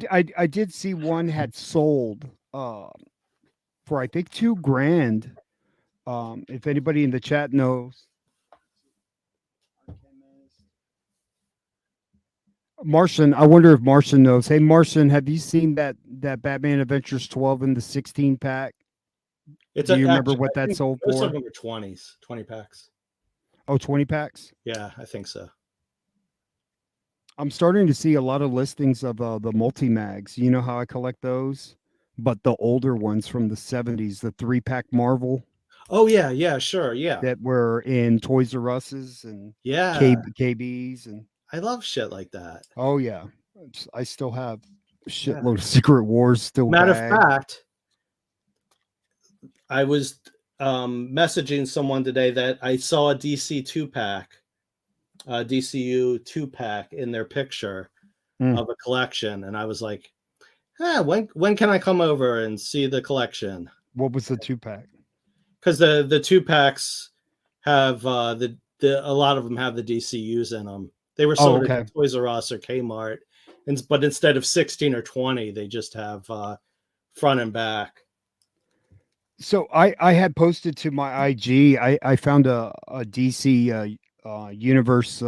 did see one had sold for I think $2,000. If anybody in the chat knows. Martian, I wonder if Martian knows. Hey, Martian, have you seen that Batman Adventures 12 in the 16-pack? Do you remember what that sold for? Most of them are 20s, 20 packs. Oh, 20 packs? Yeah, I think so. I'm starting to see a lot of listings of the multi-mags. You know how I collect those? But the older ones from the 70s, the 3-pack Marvel. Oh yeah, yeah, sure, yeah, that were in Toys R Us's and yeah. KB's and I love shit like that. oh yeah, I still have a Yeah. shitload of Secret Wars still Matter of bagged. fact, I was messaging someone today that I saw a DC two pack, DCU two pack in their picture Mm. of a collection, and I was like, when can I come over and see the collection? What was the 2-pack? Because the two packs have the a lot of them have the DCUs in them. They were Oh, sold at okay. Toys R Us or Kmart, but instead of 16 or 20, they just have front and back. So I had posted to my IG. I found a DC universe.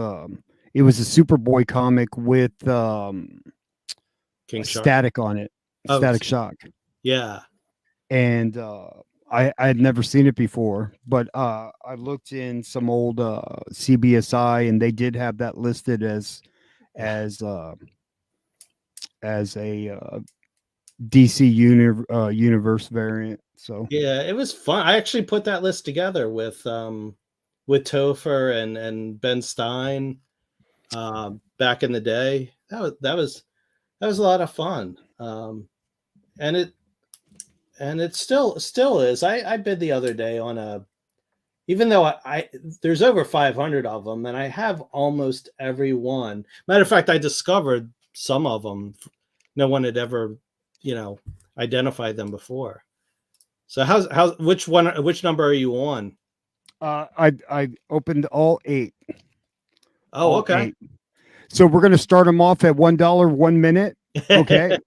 It was a Superboy comic with King a Shark. static on it, Oh, Static Shock, yeah. and I had never seen it before. But I looked in some old CBSI, and they did have that listed as uh, as a DC universe variant. So Yeah, it was fun. I actually put that list together with Topher and Ben Stein back in the day. That was a lot of fun. And it still is. I bid the other day on a, even though I there's over 500 of them, and I have almost every one. Matter of fact, I discovered some of them. No one had ever, you know, identified them before. So which number are you on? I opened all eight. Oh, All okay. eight. So we're gonna start them off at $1 1 minute. Okay.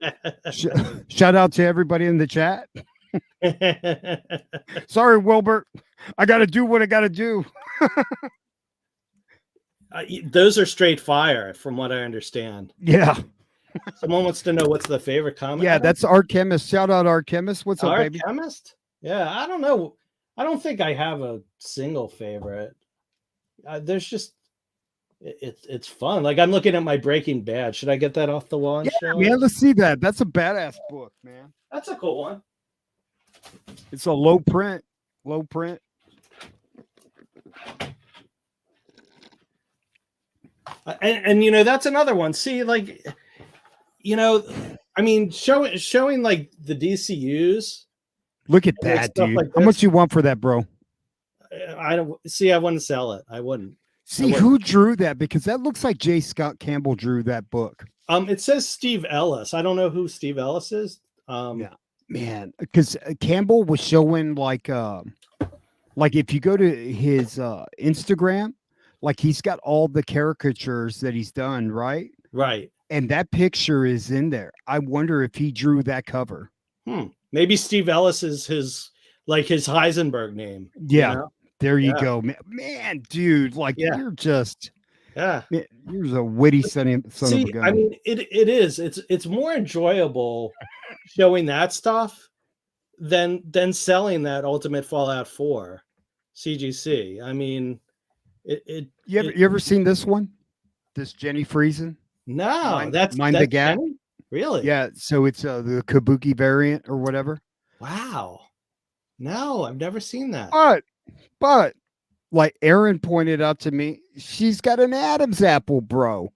Shout out to everybody in the chat. Sorry, Wilbert. I got to do what I got to do. Those are straight fire, from what I understand. Yeah. Someone wants to know what's the favorite comic. Yeah, that's Art Chemist. Shout out Art Chemist. What's up, Art baby? Chemist. Yeah, I don't know. I don't think I have a single favorite. There's just it's fun. Like I'm looking at my Breaking Bad. Should I get that off the wall and Yeah, show man. it? Let's see that. That's a badass book, man. That's a cool one. It's a low print. Low print. And you know, that's another one. See, like, you know, I mean, showing like the DCUs. Look at Like that, stuff dude. like How much this. you want for that, bro? I don't see. I wouldn't sell it. I wouldn't. See who drew that, because that looks like J. Scott Campbell drew that book. It says Steve Ellis. I don't know who Steve Ellis is. Yeah, man, because Campbell was showing like if you go to his Instagram, like he's got all the caricatures that he's done, right? Right. And that picture is in there. I wonder if he drew that cover. Maybe Steve Ellis is his Heisenberg name. Yeah. You know? There you go, man, dude. Like you're just, man, you're a witty son of a gun. I mean, it is. It's more enjoyable showing that stuff than selling that Ultimate Fallout 4 CGC. I mean, you ever seen this one? This Jenny Friesen? No, that's the Gap. Jenny? Really? Yeah. So it's the Kabuki variant or whatever. Wow. No, I've never seen that. But like Aaron pointed out to me, she's got an Adam's apple, bro.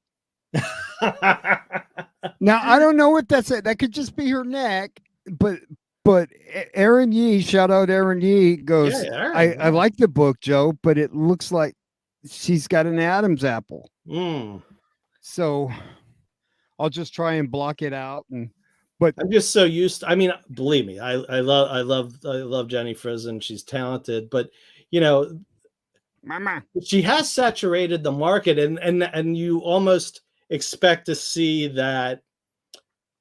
Now I don't know what that's. That could just be her neck, but Aaron Yee, shout out Aaron Yee, goes, I like the book, Joe, but it looks like she's got an Adam's apple. So I'll just try and block it out. But I'm just so used to, I mean, believe me, I love Jenny Friesen. She's talented, but you know, Mama, she has saturated the market, and you almost expect to see that,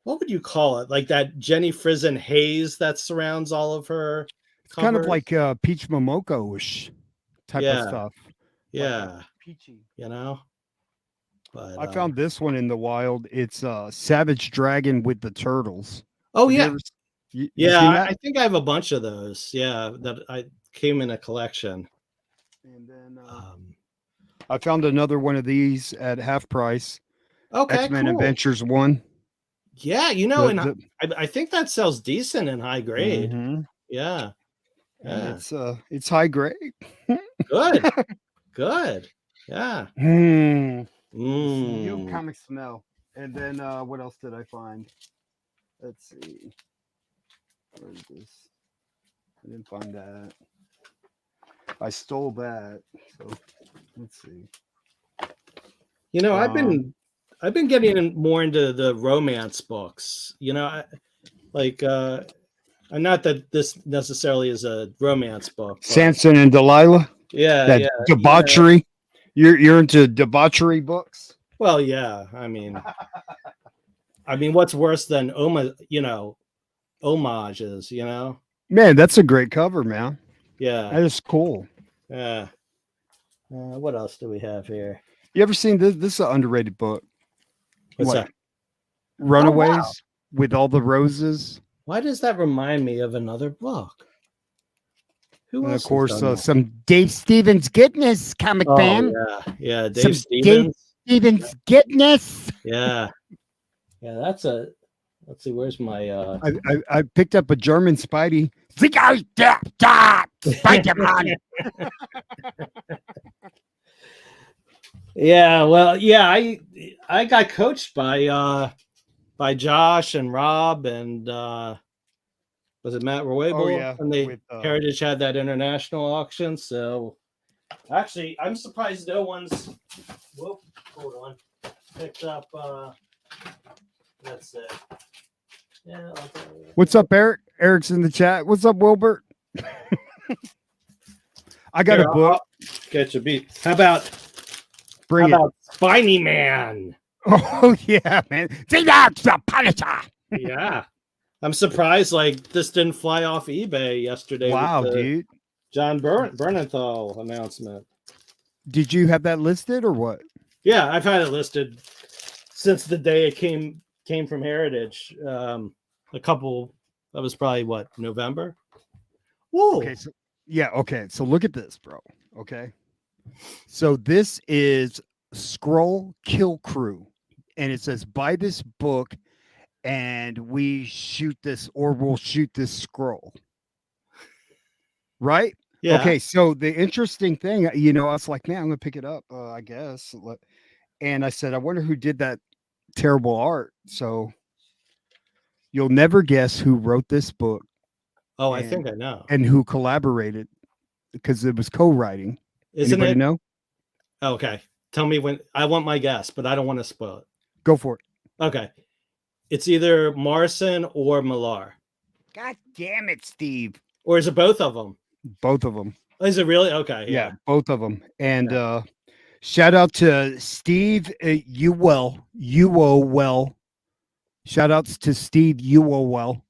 what would you call it? Like that Jenny Friesen haze that surrounds all of her. It's kind of like Peach Momoko-ish type of stuff. Yeah. Like peachy. You know? But I found this one in the wild. It's Savage Dragon with the turtles. Oh, Have yeah. I think I have a bunch of those. Yeah, that I came in a collection. And then I found another one of these at half price. Okay, X-Men cool. Adventures 1. Yeah, you know, I think that sells decent in high grade. Yeah. and Yeah. it's high grade. Good. Good. Yeah. New Mm. comic smell. And then what else did I find? Let's see. Where is this? I didn't find that. I stole that. So let's see. You know, Um, I've been getting more into the romance books. You know, and not that this necessarily is a romance book, but Samson and Delilah. yeah, That yeah, you know. debauchery. You're into debauchery books. Well, yeah. I mean, what's worse than homages? You know. Man, that's a great cover, man. Yeah. That is cool. Yeah. What else do we have here? You ever seen this? This is an underrated book. What's that? Like Oh wow! Runaways with all the roses. Why does that remind me of another book? Who And of else has course, done that? some Dave Stevens goodness, comic Oh fan. yeah, yeah. Dave Some Dave Stevens. Stevens goodness. Yeah, yeah. That's a. Let's see. Where's my? I picked up a German Spidey. Spider-Man. Yeah. Well, yeah. I got coached by Josh and Rob and was it Matt Oh Roybal? yeah, And they with Heritage had that international auction. So actually, I'm surprised no one's. Whoa, hold on. Picked up. That's it. Yeah. what's up, Eric? Eric's in the chat. What's up, Wilbert? I got Here, a book. I'll get your beat. How about Bring it. Spiny Man? Oh yeah, man. The Punisher. Yeah. I'm surprised like this didn't fly off eBay yesterday Wow, with the dude. John Bernenthal announcement. Did you have that listed or what? Yeah, I've had it listed since the day it came from Heritage. A couple that was probably what, November? Whoa. Okay, so yeah, okay. So look at this, bro. Okay. So this is Scroll Kill Crew. And it says buy this book and we shoot this or we'll shoot this scroll. Right? Yeah. Okay, so the interesting thing, I was like, man, I'm gonna pick it up, I guess. And I said, I wonder who did that terrible art. So you'll never guess who wrote this book. Oh, I and, think I know. And who collaborated because it was co-writing. Isn't Anybody it? know? Okay. Tell me when. I want my guess, but I don't want to spoil it. Go for it. Okay. It's either Morrison or Millar. God damn it, Steve. Or is it both of them? Both of them. Is it really? Okay. Yeah, Yeah. both of them. And shout out to Steve Uowell. Shout outs to Steve Uowell.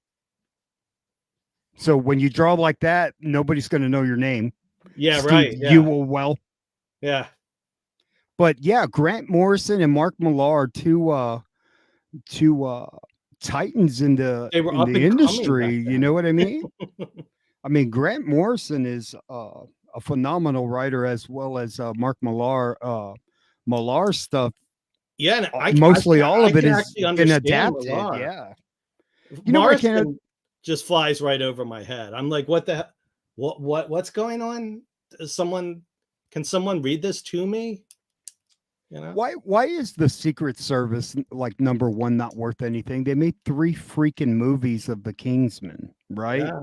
So when you draw like that, nobody's going to know your name. Yeah, Steve right. Yeah. Uowell. Yeah. But yeah, Grant Morrison and Mark Millar, two titans in the industry. You know what I mean? I mean, Grant Morrison is a phenomenal writer, as well as Mark Millar. Millar stuff. Yeah, and Mostly all of it has been adapted. Millar. Yeah. You know what? Just flies right over my head. I'm like, what the what's going on? Can someone read this to me? You know? Why is the Secret Service like number one not worth anything? They made 3 freaking movies of the Kingsman, right? Yeah.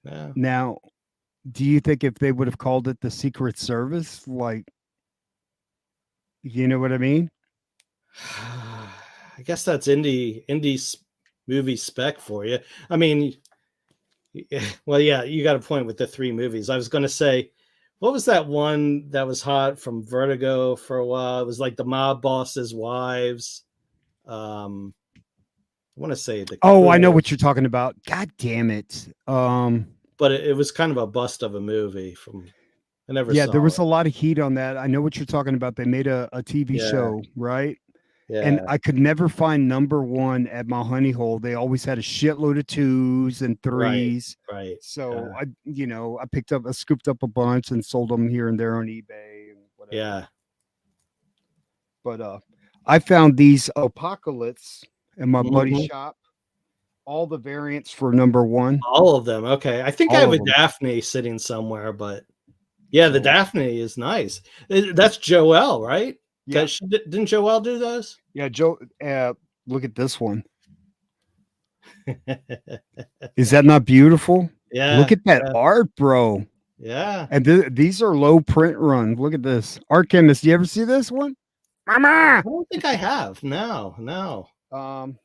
Yeah. Now, do you think if they would have called it the Secret Service, like, you know what I mean? I guess that's indie movie spec for you. I mean, well, yeah, you got a point with the 3 movies. I was going to say, what was that one that was hot from Vertigo for a while? It was like the mob bosses' wives. I want to say the. Oh, I know what you're talking about. God damn it. But it was kind of a bust of a movie from. I never. Yeah, saw there was it. a lot of heat on that. I know what you're talking about. They made a TV show, right? Yeah. And I could never find number 1 at my honey hole. They always had a shitload of 2s and 3s. Right. So I scooped up a bunch and sold them here and there on eBay and whatever. Yeah. But I found these Apocalypse in my buddy's shop. all the variants for #1, All of them. Okay. I think I all have of a them. Daphne sitting somewhere, but yeah, the So Daphne is nice. That's Joelle, right? yeah, Because didn't Joelle do those? yeah, Joe. Look at this one. Is that not beautiful? Look Yeah, at that yeah, art, bro. yeah. And these are low print runs. Look at this. Art Chemist. You ever see this one? Mama. I don't think I have. No, no. Um,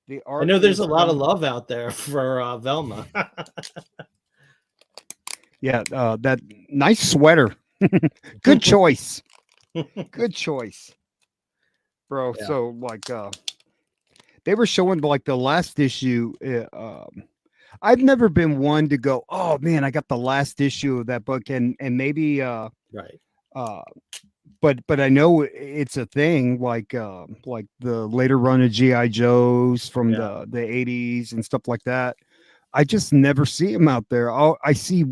the I art know there's a is lot of from love out there for Velma. yeah, that nice sweater. Good choice. Good choice, bro. Yeah. So like they were showing like the last issue. I've never been one to go, oh man, I got the last issue of that book, and maybe Right. uh but I know it's a thing like the later run of GI Joes from Yeah. the 80s and stuff like that. I just never see them out there. I see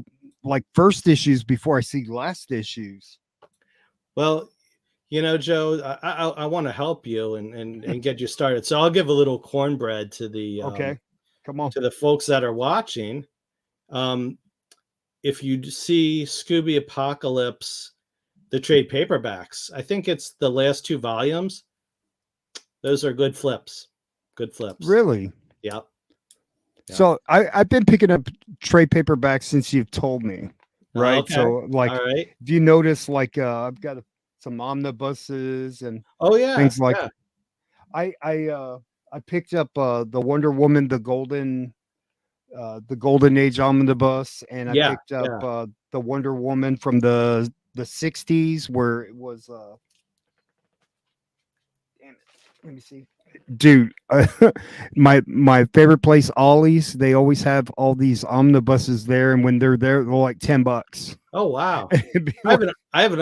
like first issues before I see last issues. Well, Joe, I want to help you and get you started. So I'll give a little cornbread Okay, come on. to the folks that are watching. Um, if you see Scooby Apocalypse, the trade paperbacks, I think it's the last 2 volumes. Those are good flips. Good flips. Really? Yep. Yep. So I've been picking up trade paperbacks since you've told me, right? Okay. So like, All right. if you notice, like I've got some omnibuses and Oh yeah. things like Yeah. I picked up the Wonder Woman, the Golden Age omnibus, and I Yeah. picked up Yeah. the Wonder Woman from the 60s where it was damn it. Let me see. Dude, my favorite place, Ollie's, they always have all these omnibuses there, and when they're there, they're like $10. Oh wow. It'd be like, I have an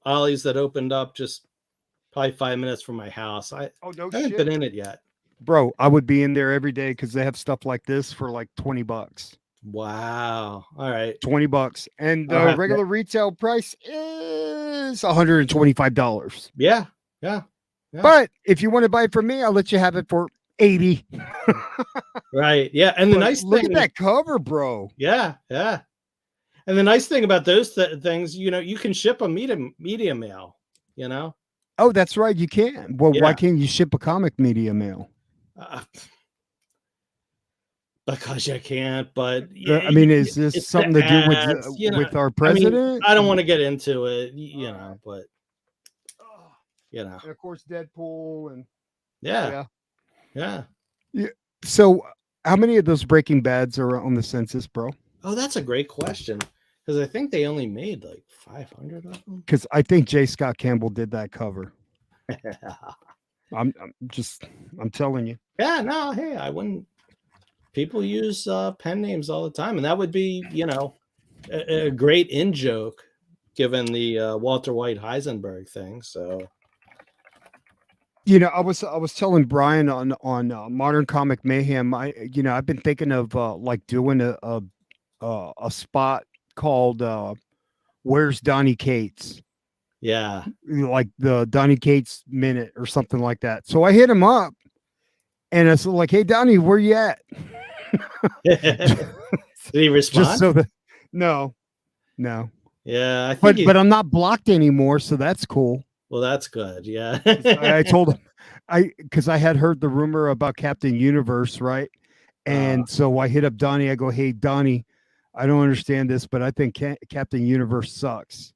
Ollie's that opened up just probably 5 minutes from my house. oh no I haven't been shit. in it yet. Bro, I would be in there every day because they have stuff like this for like $20. Wow. All right. $20. And I'll the have to. regular retail price is $125. Yeah. Yeah. Yeah. But if you want to buy it from me, I'll let you have it for 80. Right. Yeah. And the But nice look at thing, that cover, bro. yeah. Yeah. And the nice thing about those things, you can ship a media mail, you know? Oh, that's right. You can. Well, why Yeah. can't you ship a comic media mail? Uh, because you can't, but I mean, is this it's the something to do ads, with our I mean, president? I don't want to get into it, All right. but Oh, you know, and of course, Deadpool and yeah. yeah. Yeah. Yeah. So, how many of those Breaking Bads are on the census, bro? Oh, that's a great question. Because I think they only made like 500 of them. Because I think J. Scott Campbell did that cover. I'm I'm telling you. Yeah, no, hey, I wouldn't. People use pen names all the time, and that would be, a great in joke given the Walter White Heisenberg thing. So, I was telling Brian on Modern Comic Mayhem. I've been thinking of like doing a spot called "Where's Donnie Cates?" yeah. Like the Donnie Cates minute or something like that. So I hit him up and I said, like, "Hey Donnie, where you at?" Did he Just respond? so that no, Yeah, I think but I'm not blocked anymore, so that's cool. well, that's good. Yeah. I told him because I had heard the rumor about Captain Universe, right? And so I hit up Donnie. I go, "Hey Donnie, I don't understand this, but I think Captain Universe sucks."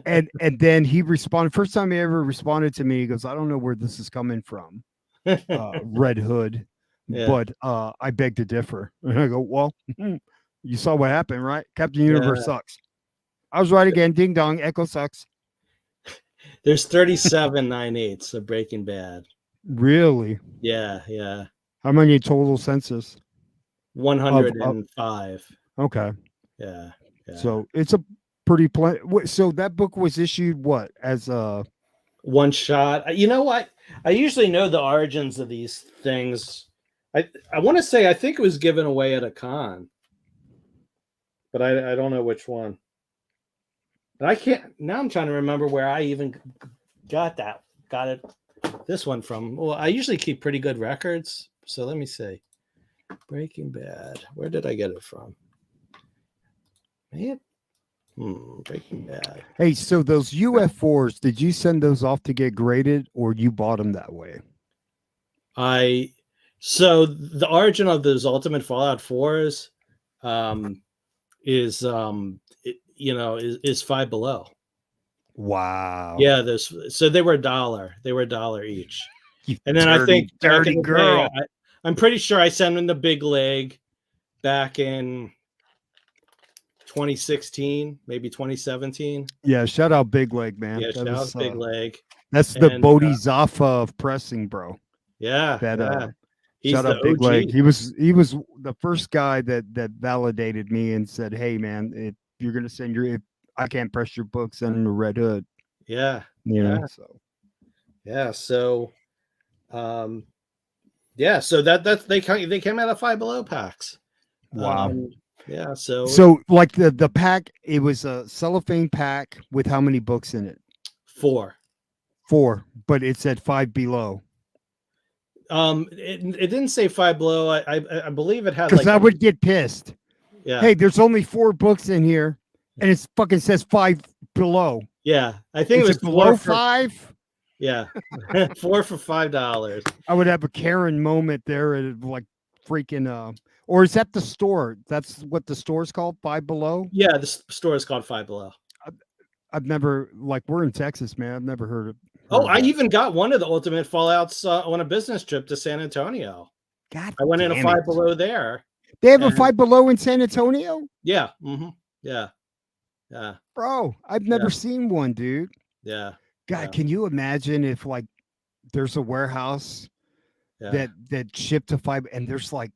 And then he responded. First time he ever responded to me, he goes, "I don't know where this is coming from, Red Hood, Yeah. but I beg to differ." And I go, "Well, you saw what happened, right? Captain Yeah. Universe sucks." I was right again. Ding dong. Echo sucks. There's 37 9/8 of Breaking Bad. Really? Yeah, yeah. How many total census? 105. Okay. Yeah, yeah. So it's a pretty so that book was issued what as a One shot. You know what? I usually know the origins of these things. I want to say I think it was given away at a con, but I don't know which one. And I can't now. I'm trying to remember where I even got it. this one from? Well, I usually keep pretty good records, so let me see. Breaking Bad. Where did I get it from? Man, Breaking Bad. Hey, so those UF4s, did you send those off to get graded, or you bought them that way? So the origin of those Ultimate Fallout 4s is is Five Below. Wow. Yeah, so they were $1. They were $1 each. You And then I think back dirty in the girl. day, I'm pretty sure I sent them to Big Leg back in 2016, maybe 2017. Yeah, shout out Big Leg, man. Yeah, That shout out was Big Leg. that's the And Bodhisattva of pressing, bro. yeah, That yeah. He's shout the out Big Leg. OG. He was the first guy that validated me and said, "Hey, man, if you're gonna send if I can't press your book, send them to Red Hood." Yeah. You know, so Yeah. So so that's they came out of Five Below packs. wow. Yeah, so Like the pack, it was a cellophane pack with how many books in it? 4. 4, but it said 5 below. It didn't say Five Below. I believe it had Because like I would get pissed. yeah. Hey, there's only 4 books in here, and it's fucking says 5 below. Yeah, I think Is it was it below 4 for 5? yeah, 4 for $5. I would have a Karen moment there at like freaking or is that the store? That's what the store's called, 5 below? Yeah, the store is called Five Below. I've never like we're in Texas, man. I've never heard Oh, of I that. even got one of the Ultimate Fallouts on a business trip to San Antonio. God I went in a damn Five it. Below there. They have a And 5 below in San Antonio? yeah, yeah, yeah, Bro, I've never seen one, dude. yeah, God, yeah, can you imagine if like there's a warehouse yeah. that shipped to 5 and there's like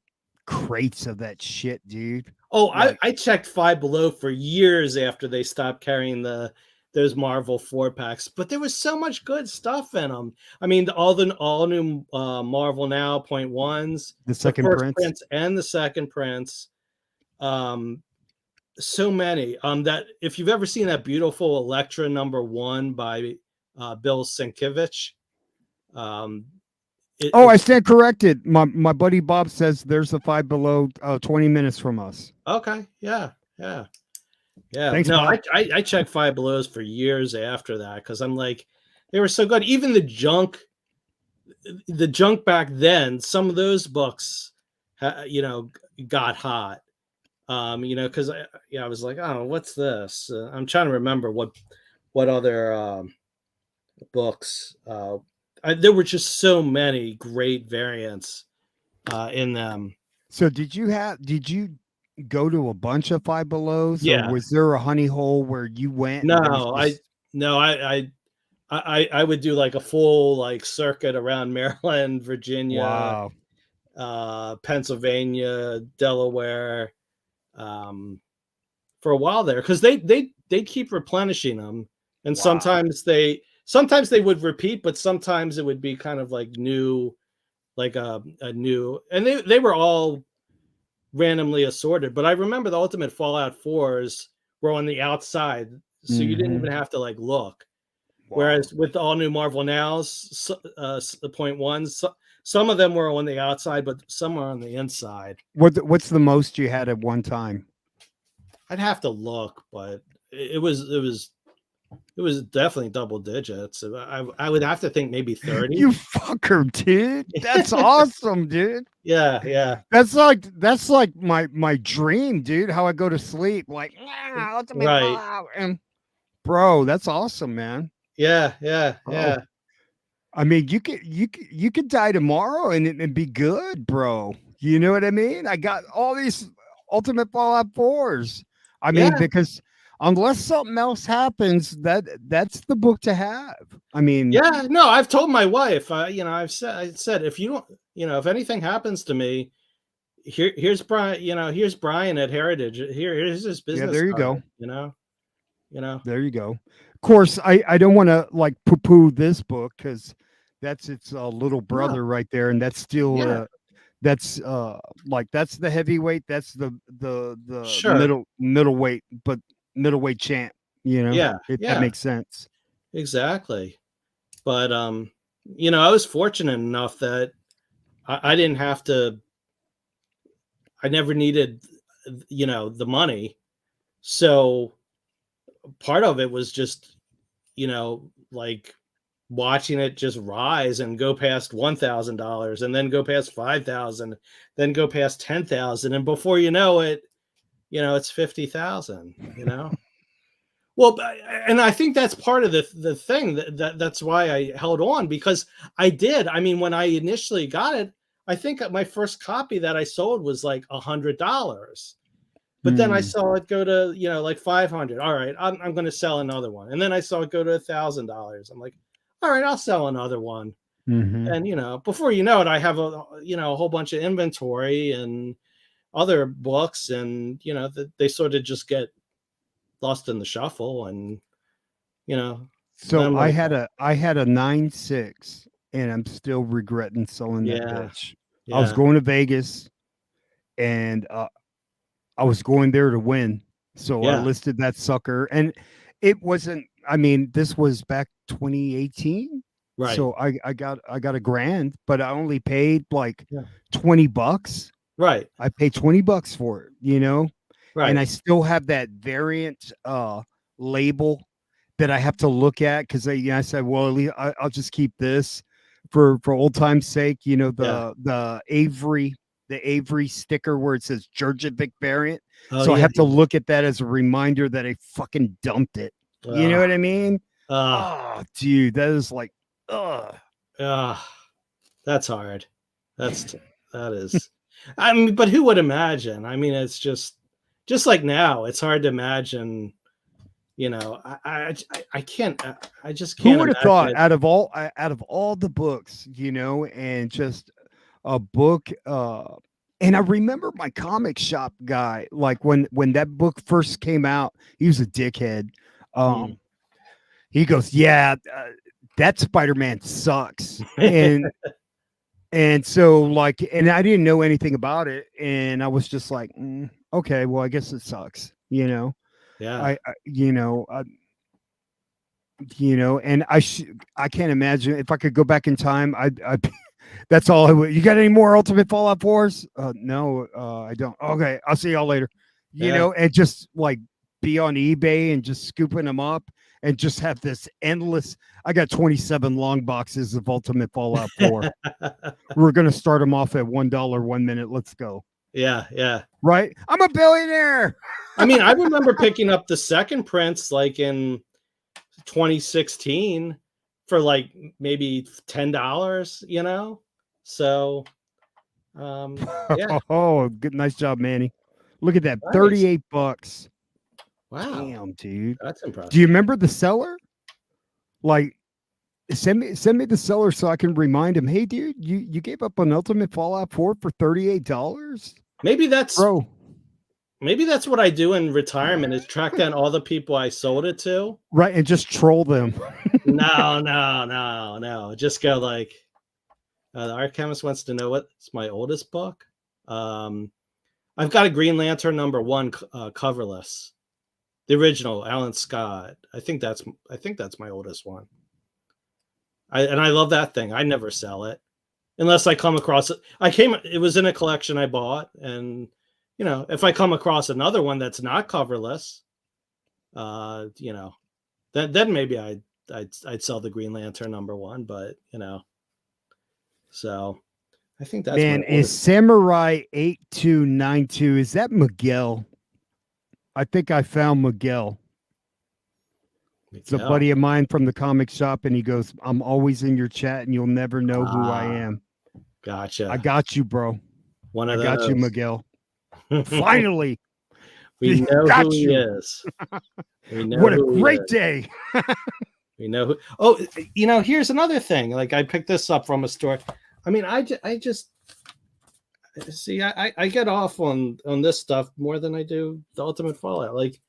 crates of that shit, dude. Oh, Like I checked Five Below for years after they stopped carrying those Marvel 4-packs, but there was so much good stuff in them. I mean, all new Marvel Now .1s, the the second first prints. prints and the second prints. So many. That if you've ever seen that beautiful Elektra #1 by Bill Sienkiewicz, Oh, I it's stand corrected. My buddy Bob says there's a 5 below 20 minutes from us. okay. Yeah, yeah. Yeah, Thanks, no, Bob. I checked Five Belows for years after that because I'm like, they were so good. Even the junk back then, some of those books, got hot. Because I was like, oh, what's this? I'm trying to remember what other books. There were just so many great variants in them. So did you go to a bunch of 5 belows or Yeah, was there a honey hole where you went and there was no, just I would do like a full like circuit around Maryland, Virginia, wow. Pennsylvania, Delaware, for a while there because they keep replenishing them, and Wow. sometimes they would repeat, but sometimes it would be kind of like new, like a new, and they were all randomly assorted. But I remember the Ultimate Fallout 4s were on the outside, so you didn't even Mhm. have to like look. Wow. Whereas with the all new Marvel Nows, the .1s, some of them were on the outside, but some are on the inside. What's the most you had at one time? I'd have to look, but it was definitely double digits. I would have to think maybe 30. You fucker, dude. That's awesome, dude. Yeah, yeah, That's like my dream, dude. How I go to sleep, like ultimate right. fallout, and bro, that's awesome, man. Yeah, yeah, Bro, yeah, I mean, you could die tomorrow and be good, bro. You know what I mean? I got all these ultimate Fallout 4s. I mean, yeah, because unless something else happens, that's the book to have. I mean, yeah. No, I've told my wife. I said if you don't, if anything happens to me, here's Brian. Here's Brian at Heritage. Here's his yeah, business there you go. card. You know. There you go. Of course, I don't want to like poo poo this book because that's its little No, brother right there, and that's still yeah, that's like that's the heavyweight, that's the sure, middleweight, but middleweight champ. You know, yeah, if that yeah, makes sense. exactly. But you know, I was fortunate enough that I didn't have to. I never needed, you know, the money. So part of it was just, you know, like watching it just rise and go past $1,000 and then go past 5,000, then go past 10,000. And before you know it, you know, it's 50,000, you know? Well, and I think that's part of the thing that's why I held on, because I did. I mean, when I initially got it, I think my first copy that I sold was like $100. But then I Hmm. saw it go to, you know, like 500. All right, I'm going to sell another one. And then I saw it go to $1,000. I'm like, all right, I'll sell another one. Hmm. And, you know, before you know it, I have you know, a whole bunch of inventory and other books, and, you know, they sort of just get lost in the shuffle. And, you know, then So I'm I like, had a 9.6, and I'm still regretting selling that yeah, bitch. I was yeah, going to Vegas, and I was going there to win. So I yeah, listed that sucker, and it wasn't. I mean, this was back 2018, right. so I got a grand, but I only paid like Yeah, $20. right, I paid $20 for it, and right. I still have that variant label that I have to look at because I said, well, at least I'll just keep this for old time's sake. Yeah. The Avery sticker where it says Georgievic variant. Oh, So I yeah. have to look at that as a reminder that I fucking dumped it. You know Uh, what I mean? uh, Oh, dude, that is like, ugh. uh, that's hard. That is. I mean, but who would imagine? I mean, it's just like now. It's hard to imagine. You know, I can't. I just Who can't would have imagine thought it. out of all the books, and just a book and I remember my comic shop guy, like when that book first came out, he was a dickhead. Mm. He goes, "Yeah, that Spider-Man sucks." And so like and I didn't know anything about it, and I was just like, okay, well, I guess it sucks, Yeah. and I can't imagine if I could go back in time. I That's all I would. You got any more Ultimate Fallout 4s? No, I don't. Okay, I'll see y'all later. Yeah. And just like be on eBay and just scooping them up and just have this endless. I got 27 long boxes of Ultimate Fallout 4. We're gonna start them off at $1 1 minute. Let's go. Yeah. Yeah. Right? I'm a billionaire. I mean, I remember picking up the second prints like in 2016 for like maybe $10. You know, so yeah, Oh, good, nice job, Manny. Look at that, nice. $38. Wow, Damn, dude. that's Do you impressive. remember the seller? Like, send me the seller so I can remind him. Hey, dude, you gave up on Ultimate Fallout 4 for $38, Maybe that's bro. maybe that's what I do in retirement is track down all the people I sold it to. Right, and just troll them. No, no, no, no. Just go like, the art chemist wants to know what's my oldest book. Um, I've got a Green Lantern #1 coverless, the original Alan Scott. I think that's my oldest one. I love that thing. I never sell it unless I come across it. It was in a collection I bought, and you know, if I come across another one that's not coverless, you know, then maybe I'd sell the Green Lantern #1, but you know, so I think that's my Man, is oldest. Samurai 8292, is that Miguel? I think I found Miguel. It's a Miguel. buddy of mine from the comic shop, and he goes, I'm always in your chat, and you'll never know who I Ah, am. I gotcha. got you, bro. One I of got you, those. Miguel. Finally, We know who got he you. is. We know What a who he great is. day. We know who. Oh, you know, here's another thing. Like I picked this up from a store. I mean, I just see. I get off on this stuff more than I do the Ultimate Fallout. Like,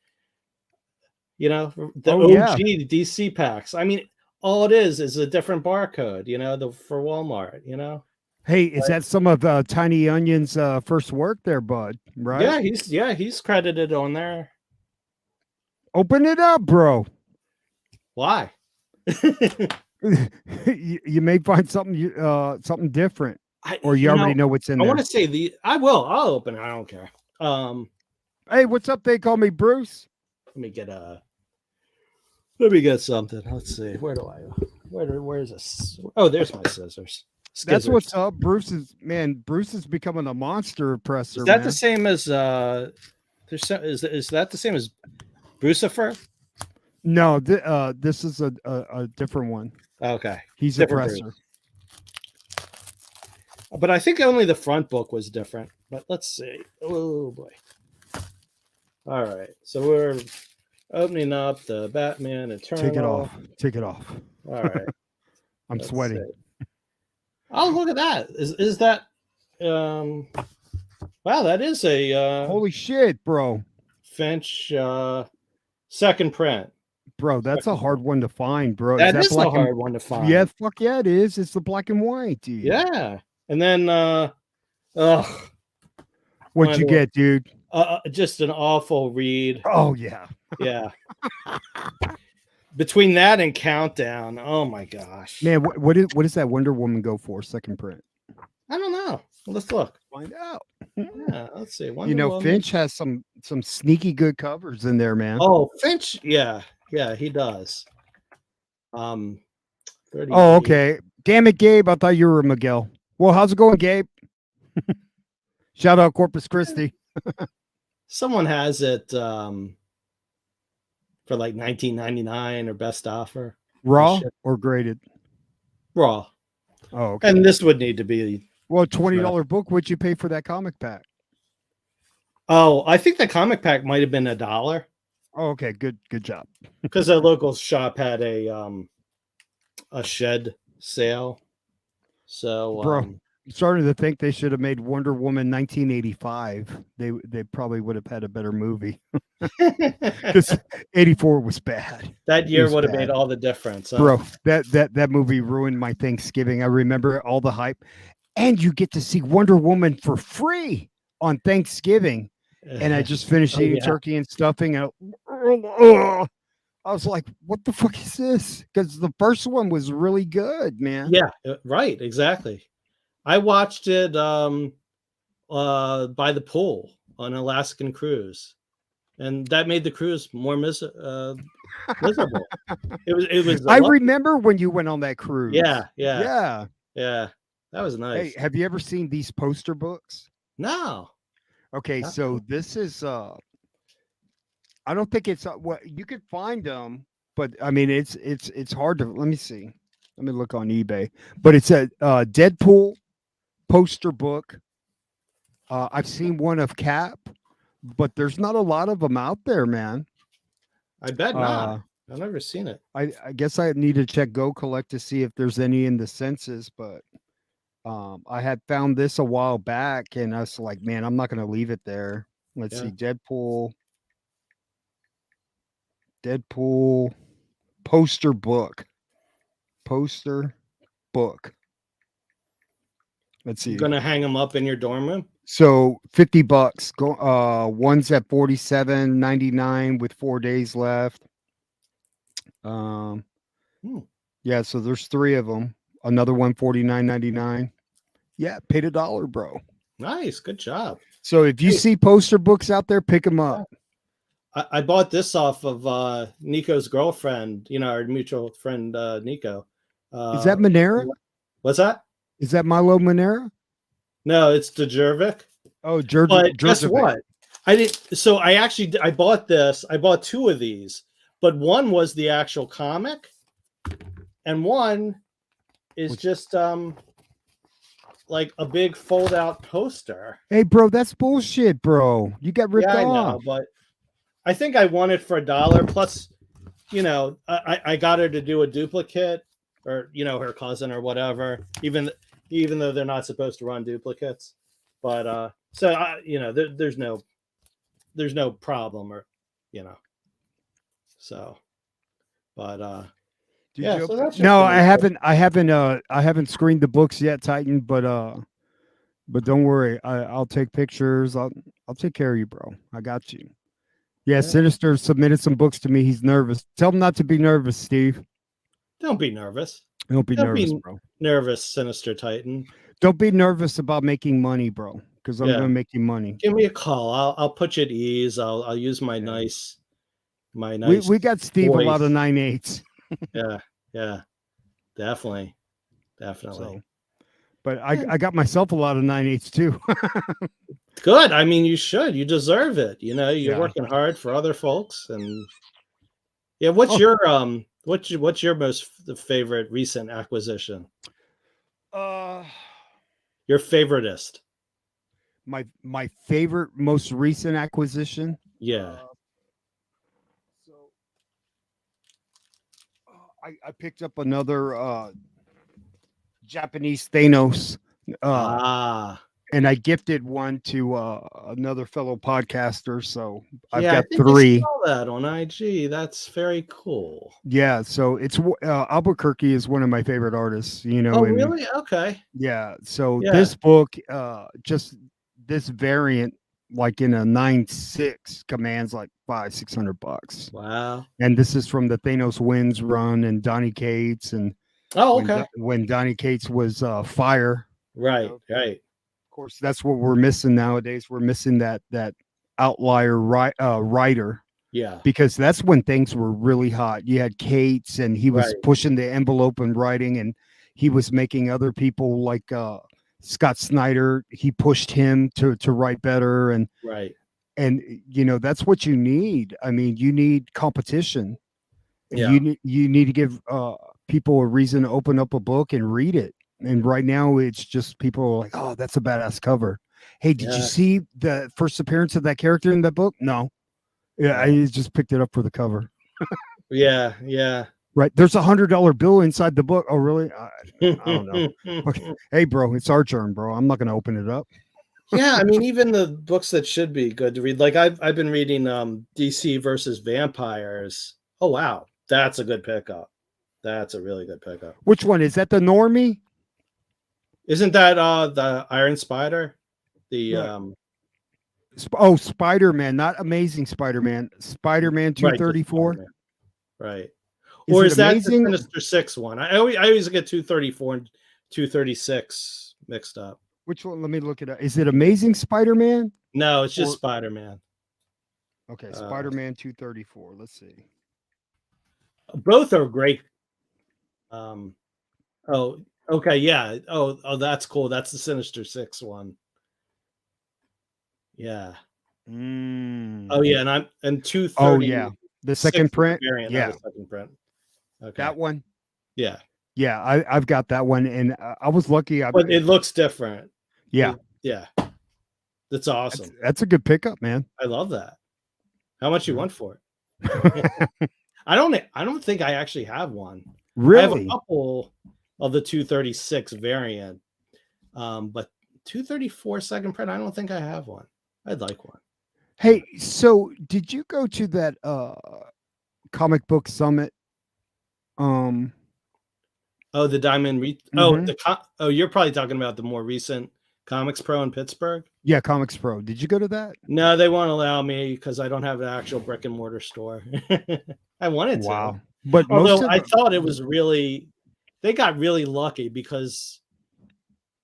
you know, the Oh, yeah. OG DC packs. I mean, all it is a different barcode. You know, the for Walmart. You know. Hey, is that some of Tiny Onion's first work there, bud? Right? He's credited on there. Open it up, bro. Why? You may find something something different, or you You already know, know what's in I there. want to say I will. I'll open it. I don't care. Hey, what's up? They call me Bruce. Let me get a. Let me get something. Let's see. Where do I? Where is this? Oh, there's my scissors. That's Skizzers. what's up. Bruce is becoming a monster Is oppressor, that the man. same as is that the same as Brucifer? No, this is a different one. Okay, He's different Bruce. oppressor. But I think only the front book was different. But let's see. Oh boy. All right, so we're opening up the Batman Eternal. Take it off. Take it off. All right, I'm let's sweating. see. Oh, look at that! Is that? Wow, that is a Holy shit, bro. Finch second print. Bro, that's a hard one to find, bro. That is a black and hard one to find. yeah, fuck yeah, it is. It's the black and white, dude. Yeah, and then What'd you get, dude? just an awful read. Oh yeah. Yeah. Between that and Countdown, oh my gosh, Man, what does that Wonder Woman go for? Second print. I don't know. Let's look. Find out. Yeah, let's see. You know, Finch has some sneaky good covers in there, man. Oh, Finch, yeah, he does. 38. Oh, okay. Damn it, Gabe. I thought you were Miguel. Well, how's it going, Gabe? Shout out Corpus Christi. Someone has it for like $19.99 or best offer. Raw or graded? Raw. Oh, okay. And this would need to be $20 book. What'd you pay for that comic pack? Oh, I think the comic pack might have been $1. Oh, okay. Good job. Because the local shop had a shed sale. So bro, I'm starting to think they should have made Wonder Woman 1985. They probably would have had a better movie. Because 84 was bad. That year would have made all the difference. Huh? Bro, that movie ruined my Thanksgiving. I remember all the hype. And you get to see Wonder Woman for free on Thanksgiving. And I just finished eating turkey and stuffing. And I was like, what the fuck is this? Because the first one was really good, man. Yeah, right. Exactly. I watched it by the pool on an Alaskan cruise. And that made the cruise more miserable. It was. I remember when you went on that cruise. Yeah. That was nice. Hey, have you ever seen these poster books? No. Okay, so this is I don't think it's what you could find them, but I mean it's hard to. Let me see. Let me look on eBay. But it's a Deadpool poster book. I've seen one of Cap, but there's not a lot of them out there, man. I bet not. I've never seen it. I guess I need to check Go Collect to see if there's any in the census, but I had found this a while back, and I was like, man, I'm not going to leave it there. Let's see, Deadpool poster book. Let's see. You're gonna hang them up in your dorm room? So $50. Go. One's at $47.99 with 4 days left. Yeah. So there's 3 of them. Another one $49.99. Yeah, paid $1, bro. Nice, good job. So if you see poster books out there, pick them up. I bought this off of Nico's girlfriend. You know, our mutual friend Nico. Is that Monera? What's that? Is that Milo Monera? No, it's Djurjevic. Oh, Djurjevic. But guess what? I bought this. I bought 2 of these, but one was the actual comic, and one is just like a big fold-out poster. Hey, bro, that's bullshit, bro. You got ripped off. I know, but I think I won it for $1. Plus, you know, I got her to do a duplicate, or you know, her cousin or whatever. Even though they're not supposed to run duplicates, but so you know, there's no problem, or you know, so, but yeah. So that's no, I haven't screened the books yet, Titan. But don't worry, I'll take pictures. I'll take care of you, bro. I got you. Yeah, Sinister submitted some books to me. He's nervous. Tell him not to be nervous, Steve. Don't be nervous. Don't be Don't nervous, be bro. nervous, Sinister Titan. Don't be nervous about making money, bro, because I'm Yeah, gonna make you money. give me a call. I'll put you at ease. I'll use Yeah. my nice We got Steve a lot of voice. 9/8. Yeah, yeah, definitely, So, definitely. but Yeah. I got myself a lot of 9/8 too. Good. I mean, you should. You deserve it. You know, you're Yeah. working hard for other folks, and yeah. What's Oh, your what's your most favorite recent acquisition? uh, Your favoritist? my favorite most recent acquisition. Yeah. Uh, so I picked up another Japanese Thanos, uh, Ah. and I gifted one to another fellow podcaster. So I've Yeah, I got think I three. saw that on IG. That's very cool. Yeah, so it's Albuquerque is one of my favorite artists, Oh, and really? Okay. yeah, so Yeah. this book, just this variant, like in a 9/6, commands like 500-600 bucks, Wow. and this is from the Thanos Wins run and Donny Cates, and Oh, okay. when Donny Cates was Fire, Right, of right, course, that's what we're missing nowadays. We're missing that outlier writer, yeah, because that's when things were really hot. You had Cates, and he was right, pushing the envelope and writing, and he was making other people like Scott Snyder. He pushed him to write better, right. and that's what you need. I mean, you need competition, and Yeah, you need to give people a reason to open up a book and read it. And right now, it's just people are like, "Oh, that's a badass cover." Hey, did you yeah, see the first appearance of that character in that book? No. Yeah, yeah, I just picked it up for the cover. yeah, yeah. Right. There's $100 bill inside the book. Oh, really? I don't know. Okay. Hey, bro, it's our turn, bro. I'm not going to open it up. Yeah, I mean, even the books that should be good to read, like I've been reading DC versus Vampires. Oh wow, that's a good pickup. That's a really good pickup. Which one is that? The normie? Isn't that the Iron Spider? The Right. Oh, Spider Man, not Amazing Spider Man. Spider Man right, just 234. Spider-Man. Right. Is Or it is that the amazing? Sinister Six one? I always get 234 and 236 mixed up. Which one? Let me look it up. Is it Amazing Spider Man? No, it's just Or, Spider-Man. okay, Uh, Spider Man 234. Let's see. both are great. Um, oh, okay, yeah. Oh, that's cool. That's the Sinister Six one. Yeah. Oh, Mm. yeah, and Oh, yeah. The 236 second is the print? variant, not Yeah. a second print. Okay. That one? Yeah. Yeah, I've got that one. And I was lucky. But it looks different. Yeah, Yeah. That's awesome. that's a good pickup, man. I love that. How much you Yeah. want for it? I don't think I actually have one. I have a Really? couple of the 236 variant, but 234 second print, I don't think I have one. I'd like one. Hey, so did you go to that comic book summit? Um, Oh, the Diamond mhm. you're probably talking about the more recent Comics Pro in Pittsburgh? Yeah, Comics Pro. Did you go to that? No, they won't allow me because I don't have an actual brick and mortar store. I wanted to. Wow. But most Although of I thought it the was really they got really lucky because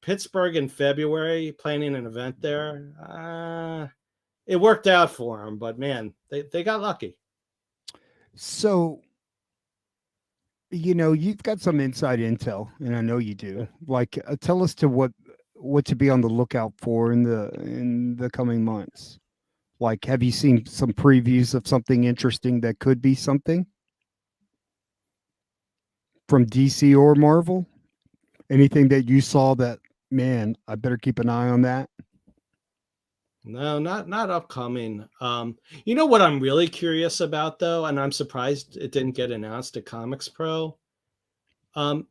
Pittsburgh in February planning an event there. It worked out for them, but man, they got lucky. so you've got some inside intel, and I know you do. Like, tell us to what to be on the lookout for in the coming months. Like, have you seen some previews of something interesting that could be something from DC or Marvel? Anything that you saw that, man, I better keep an eye on that? No, not upcoming. You know what I'm really curious about though, and I'm surprised it didn't get announced at Comics Pro. Um,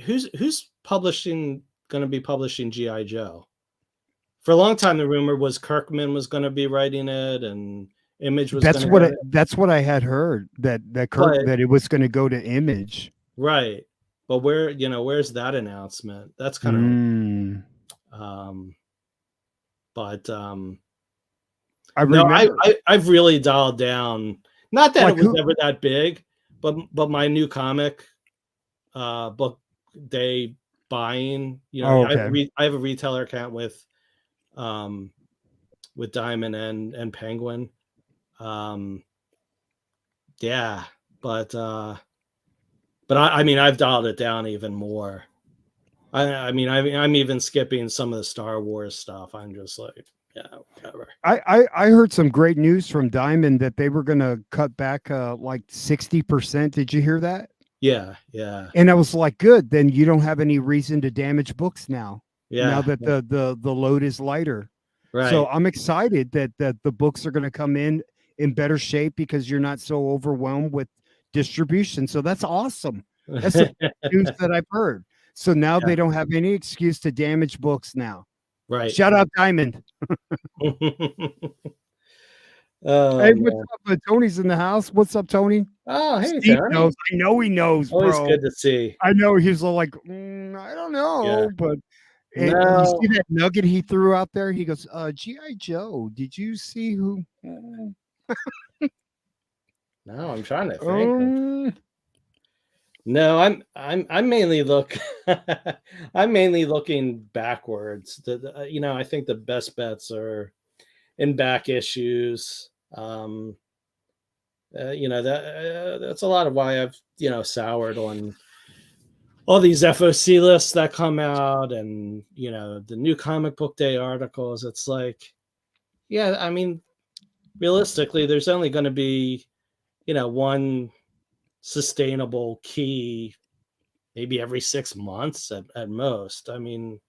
who's publishing going to be publishing GI Joe? For a long time, the rumor was Kirkman was going to be writing it, and Image was going to have it. That's what I had heard, But that it was going to go to Image. right, but where's that announcement? That's kind of Mm, um, but I no, remember. I've really dialed down. Not that it Like was who? ever that big, but my new comic book day buying. You know, Oh, okay. I have a retailer account with Diamond and Penguin. Yeah, but I mean, I've dialed it down even more. I mean, I'm even skipping some of the Star Wars stuff. I'm just like, yeah, whatever. I heard some great news from Diamond that they were going to cut back like 60%. Did you hear that? Yeah, yeah, And I was like, good. Then you don't have any reason to damage books now. Now yeah, that the load is lighter. So right. I'm excited that the books are going to come in better shape because you're not so overwhelmed with distribution. So that's awesome. That's the news that I've heard. So now Yeah, they don't have any excuse to damage books now. right. Shout out Diamond. Oh Hey, what's man. up? Tony's in the house. What's up, Tony? Oh, hey, Steve Tony. knows. I know he knows, Always bro. good to see. I know he's all like, I don't Yeah. know, but you No, see that nugget he threw out there? He goes, G.I. Joe, did you see who? no, I'm trying to think. Um, No, I'm mainly I'm mainly looking backwards. You know, I think the best bets are in back issues. You know, that's a lot of why I've, you know, soured on all these FOC lists that come out, and you know, the new comic book day articles. It's like, yeah, I mean, realistically, there's only going to be, you know, one sustainable key maybe every 6 months at most. I mean,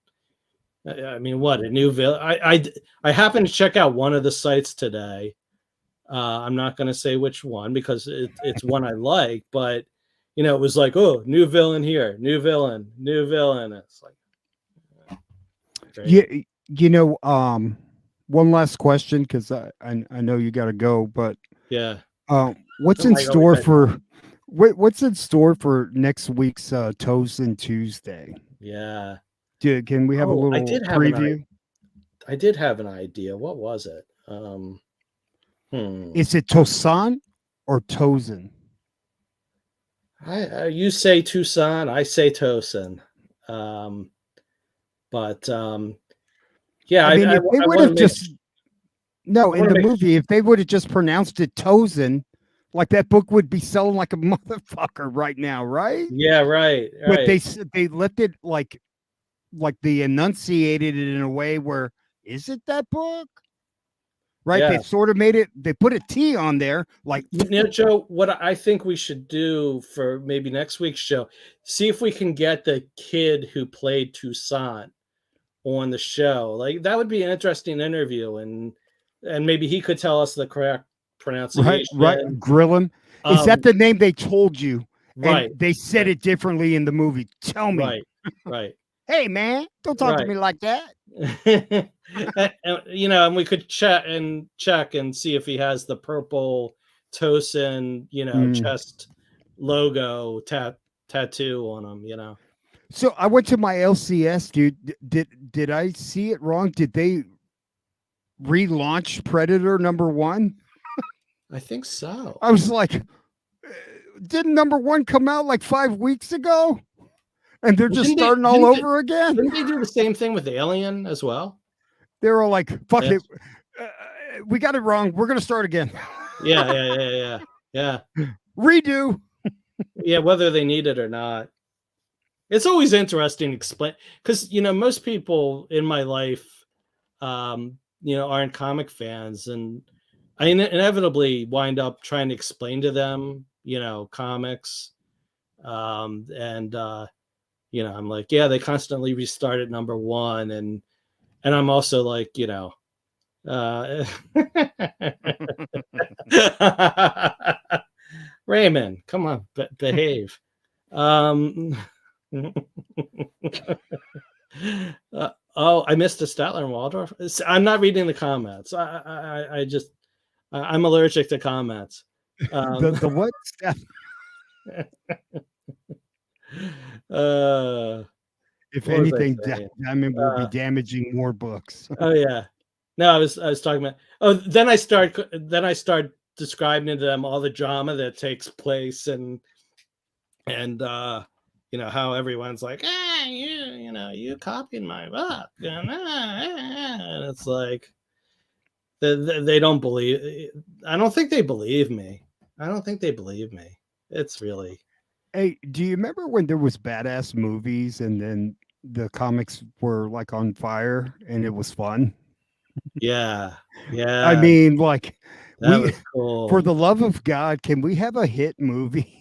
what a new I happened to check out one of the sites today. I'm not going to say which one because it's one I like, but you know, it was like, oh, new villain here, new villain, new villain. It's like, great. yeah, you know, one last question because I know you got to go, but Yeah. what's No, in I always store had time. for what's in store for next week's Toes and Tuesday? Yeah. Can we have a Oh, little preview? I did have an idea. What was it? Hmm. Is it Tosan or Tozen? You say Tucson, I say Tosin. Um, but yeah, I mean, if they I would want to have make just no I in want to the make movie, if they would have just pronounced it Tozen, like that book would be selling like a motherfucker right now, right? yeah, right, But right. they left it like they enunciated it in a way where is it that book? Right? They Yeah. sort of made it. They put a T on there, like You know, Joe, what I think we should do for maybe next week's show, see if we can get the kid who played Toussaint on the show. Like that would be an interesting interview, and maybe he could tell us the correct right. pronunciation. Grill him. Is that Um, the name they told you? And right, they said right, it differently in the movie. Tell me. right, right, Hey man, don't talk to right. me like that. You know, and we could check and see if he has the purple Tosin, you know, Mm. chest logo tattoo on him. You know, So I went to my LCS, dude. Did I see it wrong? Did they relaunch Predator #1? I think so. I was like, didn't #1 come out like 5 weeks ago? And they're Well, just starting all over again. didn't they do the same thing with Alien as well? They're all like, fuck it. Yes. Uh, we got it wrong. We're going to start again. Yeah, yeah, yeah, yeah, yeah, Redo. yeah. Whether they need it or not, it's always interesting to explain because you know most people in my life, you know, aren't comic fans, and I inevitably wind up trying to explain to them, you know, comics, and you know, I'm like, yeah, they constantly restart at #1, and I'm also like, you know, uh, Raymond, come on, behave. Um, oh, I missed a Statler and Waldorf. I'm not reading the comments. I just I'm allergic to comments. Um, The what? uh, If what was I anything, saying? Diamond will be Uh, damaging more books. oh yeah, no, I was talking about. Oh, then I start describing to them all the drama that takes place and how everyone's like, you copied my book, and it's like they don't believe. I don't think they believe me. I don't think they believe me. It's really, Hey, do you remember when there was badass movies and then the comics were like on fire and it was fun? yeah, I yeah, mean, like that we, was for cool. the love of God, can we have a hit movie?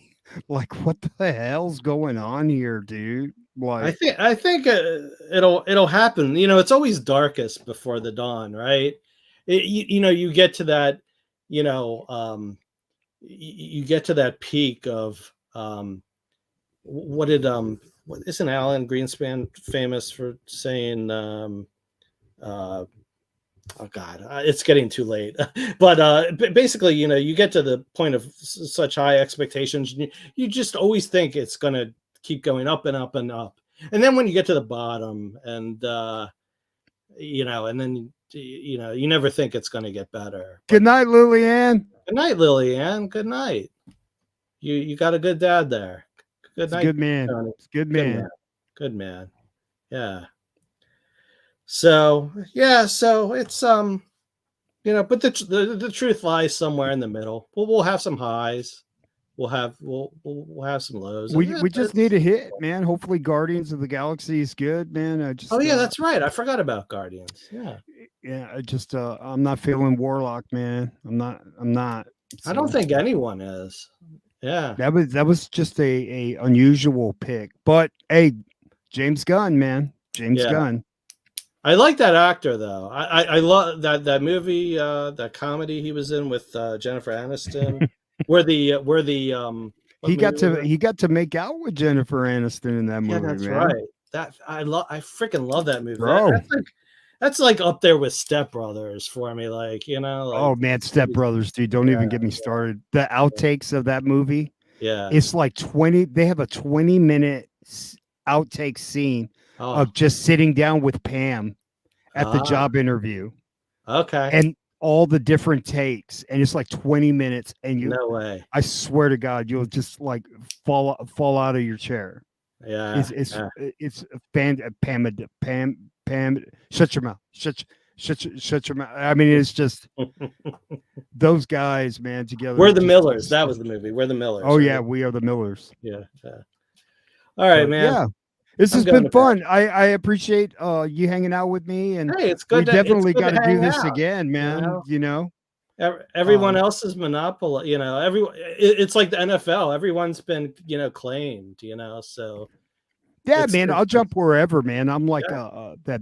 Like, what the hell's going on here, dude? Like, I think it'll happen. It's always darkest before the dawn, right? You get to that, you know, you get to that peak of what did what isn't Alan Greenspan famous for saying uh oh god, it's getting too late. But basically, you get to the point of such high expectations, and you just always think it's going to keep going up and up and up, and then when you get to the bottom, and and then you never think it's going to get better. good But night, Lillian. good night, Lillian. Good night. You got a good dad there. Good It's a night, good man. Tony. It's a good Good man. man. Good man. Yeah. So yeah, so it's but the truth lies somewhere in the middle. We'll have some highs. We'll have some lows. And We just need a hit, man. Hopefully, Guardians of the Galaxy is good, man. I oh just yeah, that's right. I forgot about Guardians. Yeah. yeah, I just I'm not feeling Warlock, man. I'm not. I don't So think anyone is. Yeah. that was just a unusual pick. But hey, James Gunn, man. James Yeah. Gunn. I like that actor though. I love that movie, that comedy he was in with Jennifer Aniston. Where the what movie was that? He got to make out with Jennifer Aniston in that Yeah, movie, that's man. right. That I freaking love that movie. Bro. That's like up there with Step Brothers for me. Like, like Oh man, Step movies. Brothers, dude. Don't Yeah, even get me started. The outtakes of that movie, yeah. it's like 20. They have a 20-minute outtake scene Oh, of just sitting down with Pam at the ah, job interview okay. and all the different takes. And it's like 20 minutes. And No way. I swear to God, you'll just like fall out of your chair. Yeah, It's yeah. it's Pam, shut your mouth. Shut your mouth. I mean, it's just those guys, man, together. We're the Just Millers. That was the movie. We're the Millers, oh yeah, right? we are the Millers. Yeah, yeah. All right, But man. yeah, this I'm has going been to bed. fun. I appreciate you hanging out with me, and Hey, we it's definitely good got to to do hang this out. again, You man. know, everyone Um, else's monopoly. It's like the NFL. Everyone's been claimed. So yeah, it's man, I'll jump wherever, man. I'm like yeah, yeah.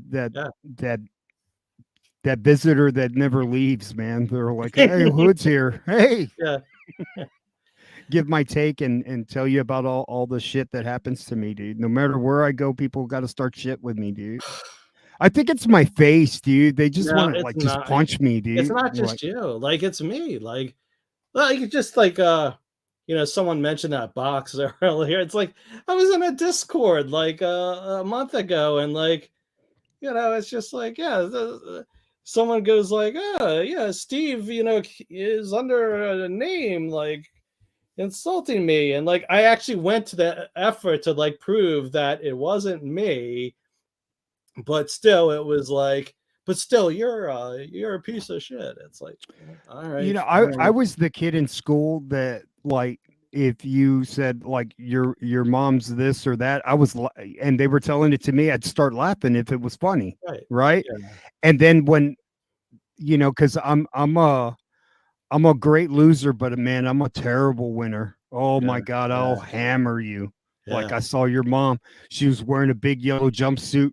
that that visitor that never leaves, man. They're like, hey, Hood's here. Hey, Yeah. give my take and tell you about all the shit that happens to me, dude. No matter where I go, people got to start shit with me, dude. I think it's my face, dude. They just No, want to it's like just not. punch me, It's dude. not Like, just you. Like it's me. Like just like someone mentioned that box earlier. It's like I was in a Discord like a month ago, and like it's just like someone goes like, oh yeah, Steve, is under a name like insulting me, and like I actually went to the effort to like prove that it wasn't me, but still it was like, but still you're a piece of shit. It's like, all right, I fine. was the kid in school that like if you said like your mom's this or that, and they were telling it to me, I'd start laughing if it was funny, Right. right? Yeah. And then when because I'm a great loser, but man, I'm a terrible winner. Oh Yeah. my God, Yeah. I'll hammer you. Like Yeah. I saw your mom, she was wearing a big yellow jumpsuit,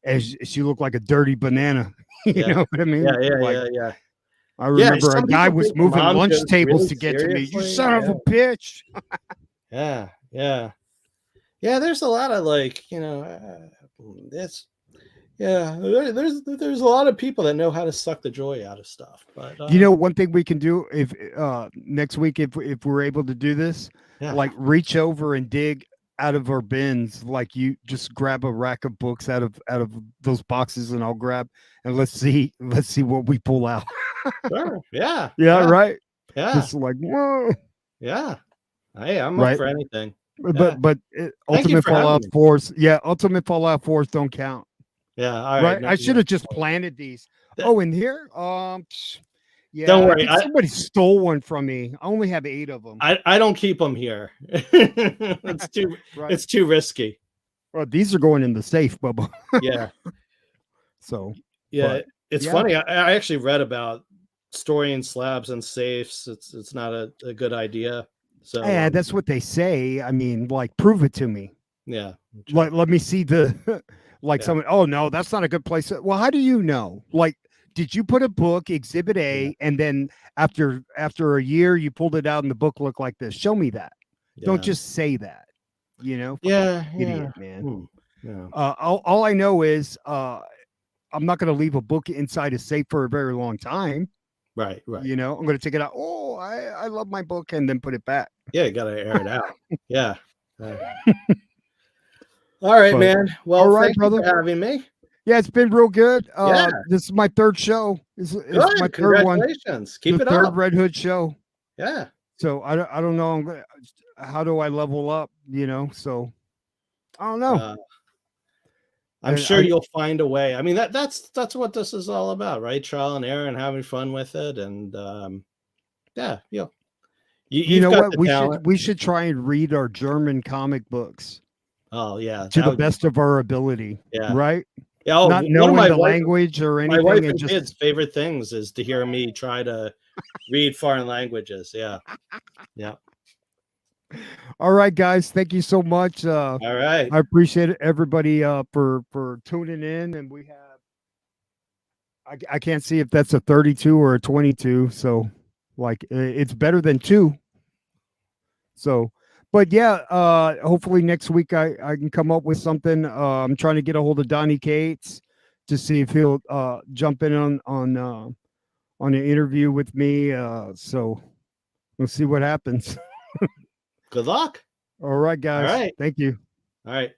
and she looked like a dirty banana. You Yeah. know what I Yeah. mean? Yeah. Like Yeah. Yeah. I Yeah. remember a Some guy people was take the moving mom lunch jokes tables really to get to me. You seriously. son of Yeah. a bitch. Yeah. Yeah. Yeah. There's a lot of like, it's yeah. There's a lot of people that know how to suck the joy out of stuff, but One thing we can do if next week if we're able to do this, yeah. like reach over and dig out of our bins, like you just grab a rack of books out of those boxes and I'll grab and let's see what we pull out. Sure. Yeah. Yeah, Yeah. right. Yeah. Just like whoa. Yeah. Hey, I'm up Right. for anything. Yeah. but Thank you Ultimate for having Fallout me. 4s, yeah, Ultimate Fallout 4s don't count. Yeah. All right. Right? No, I no. should have just planted these. Th- Oh, in here? Don't Yeah, I worry. think somebody stole one from me. I only have 8 of them. I don't keep them here. It's too Right. it's too risky. Well, these are going in the safe, Bubba. Yeah. So, Yeah. but It's yeah. funny. I actually read about storing slabs and safes. It's not a good idea. So Yeah, that's what they say. I mean, like, prove it to me. yeah. Like, let me see the like Yeah. someone. Oh no, that's not a good place. Well, how do you know? Like, did you put a book Exhibit A, Yeah. and then after a year you pulled it out and the book looked like this? Show me that. Don't Yeah. just say that. Yeah. Fucking Yeah. idiot, man. Yeah. All I know is I'm not going to leave a book inside a safe for a very long time. Right. Right. I'm going to take it out. Oh, I love my book, and then put it back. Yeah. You got to air it out. Yeah. All right, But man. Well, all right, thank you brother. for having me. Yeah, it's been real good. Yeah. This is my third show. Is my Good. third one. Congratulations. Keep The it third up. Red Hood show. Yeah. So I don't know. How do I level up? So I don't know. I'm And sure you'll find a way. I mean, that's what this is all about, right? Trial and error and having fun with it. And yeah, you've know got what? the talent. We should try and read our German comic books Oh yeah, to that the would be best of our ability. yeah. Right? Yeah, oh, Not one of knowing the language or my wife anything, and and just kids' favorite things is to hear me try to read foreign languages. Yeah. Yeah. all right, guys. Thank you so much. All right. I appreciate everybody for tuning in, and we have. I can't see if that's a 32 or a 22. So, like, it's better than 2. So, but yeah, hopefully next week I can come up with something. I'm trying to get a hold of Donnie Cates to see if he'll jump in on an interview with me. So we'll see what happens. Good luck. All right, guys. All right. Thank you. All right.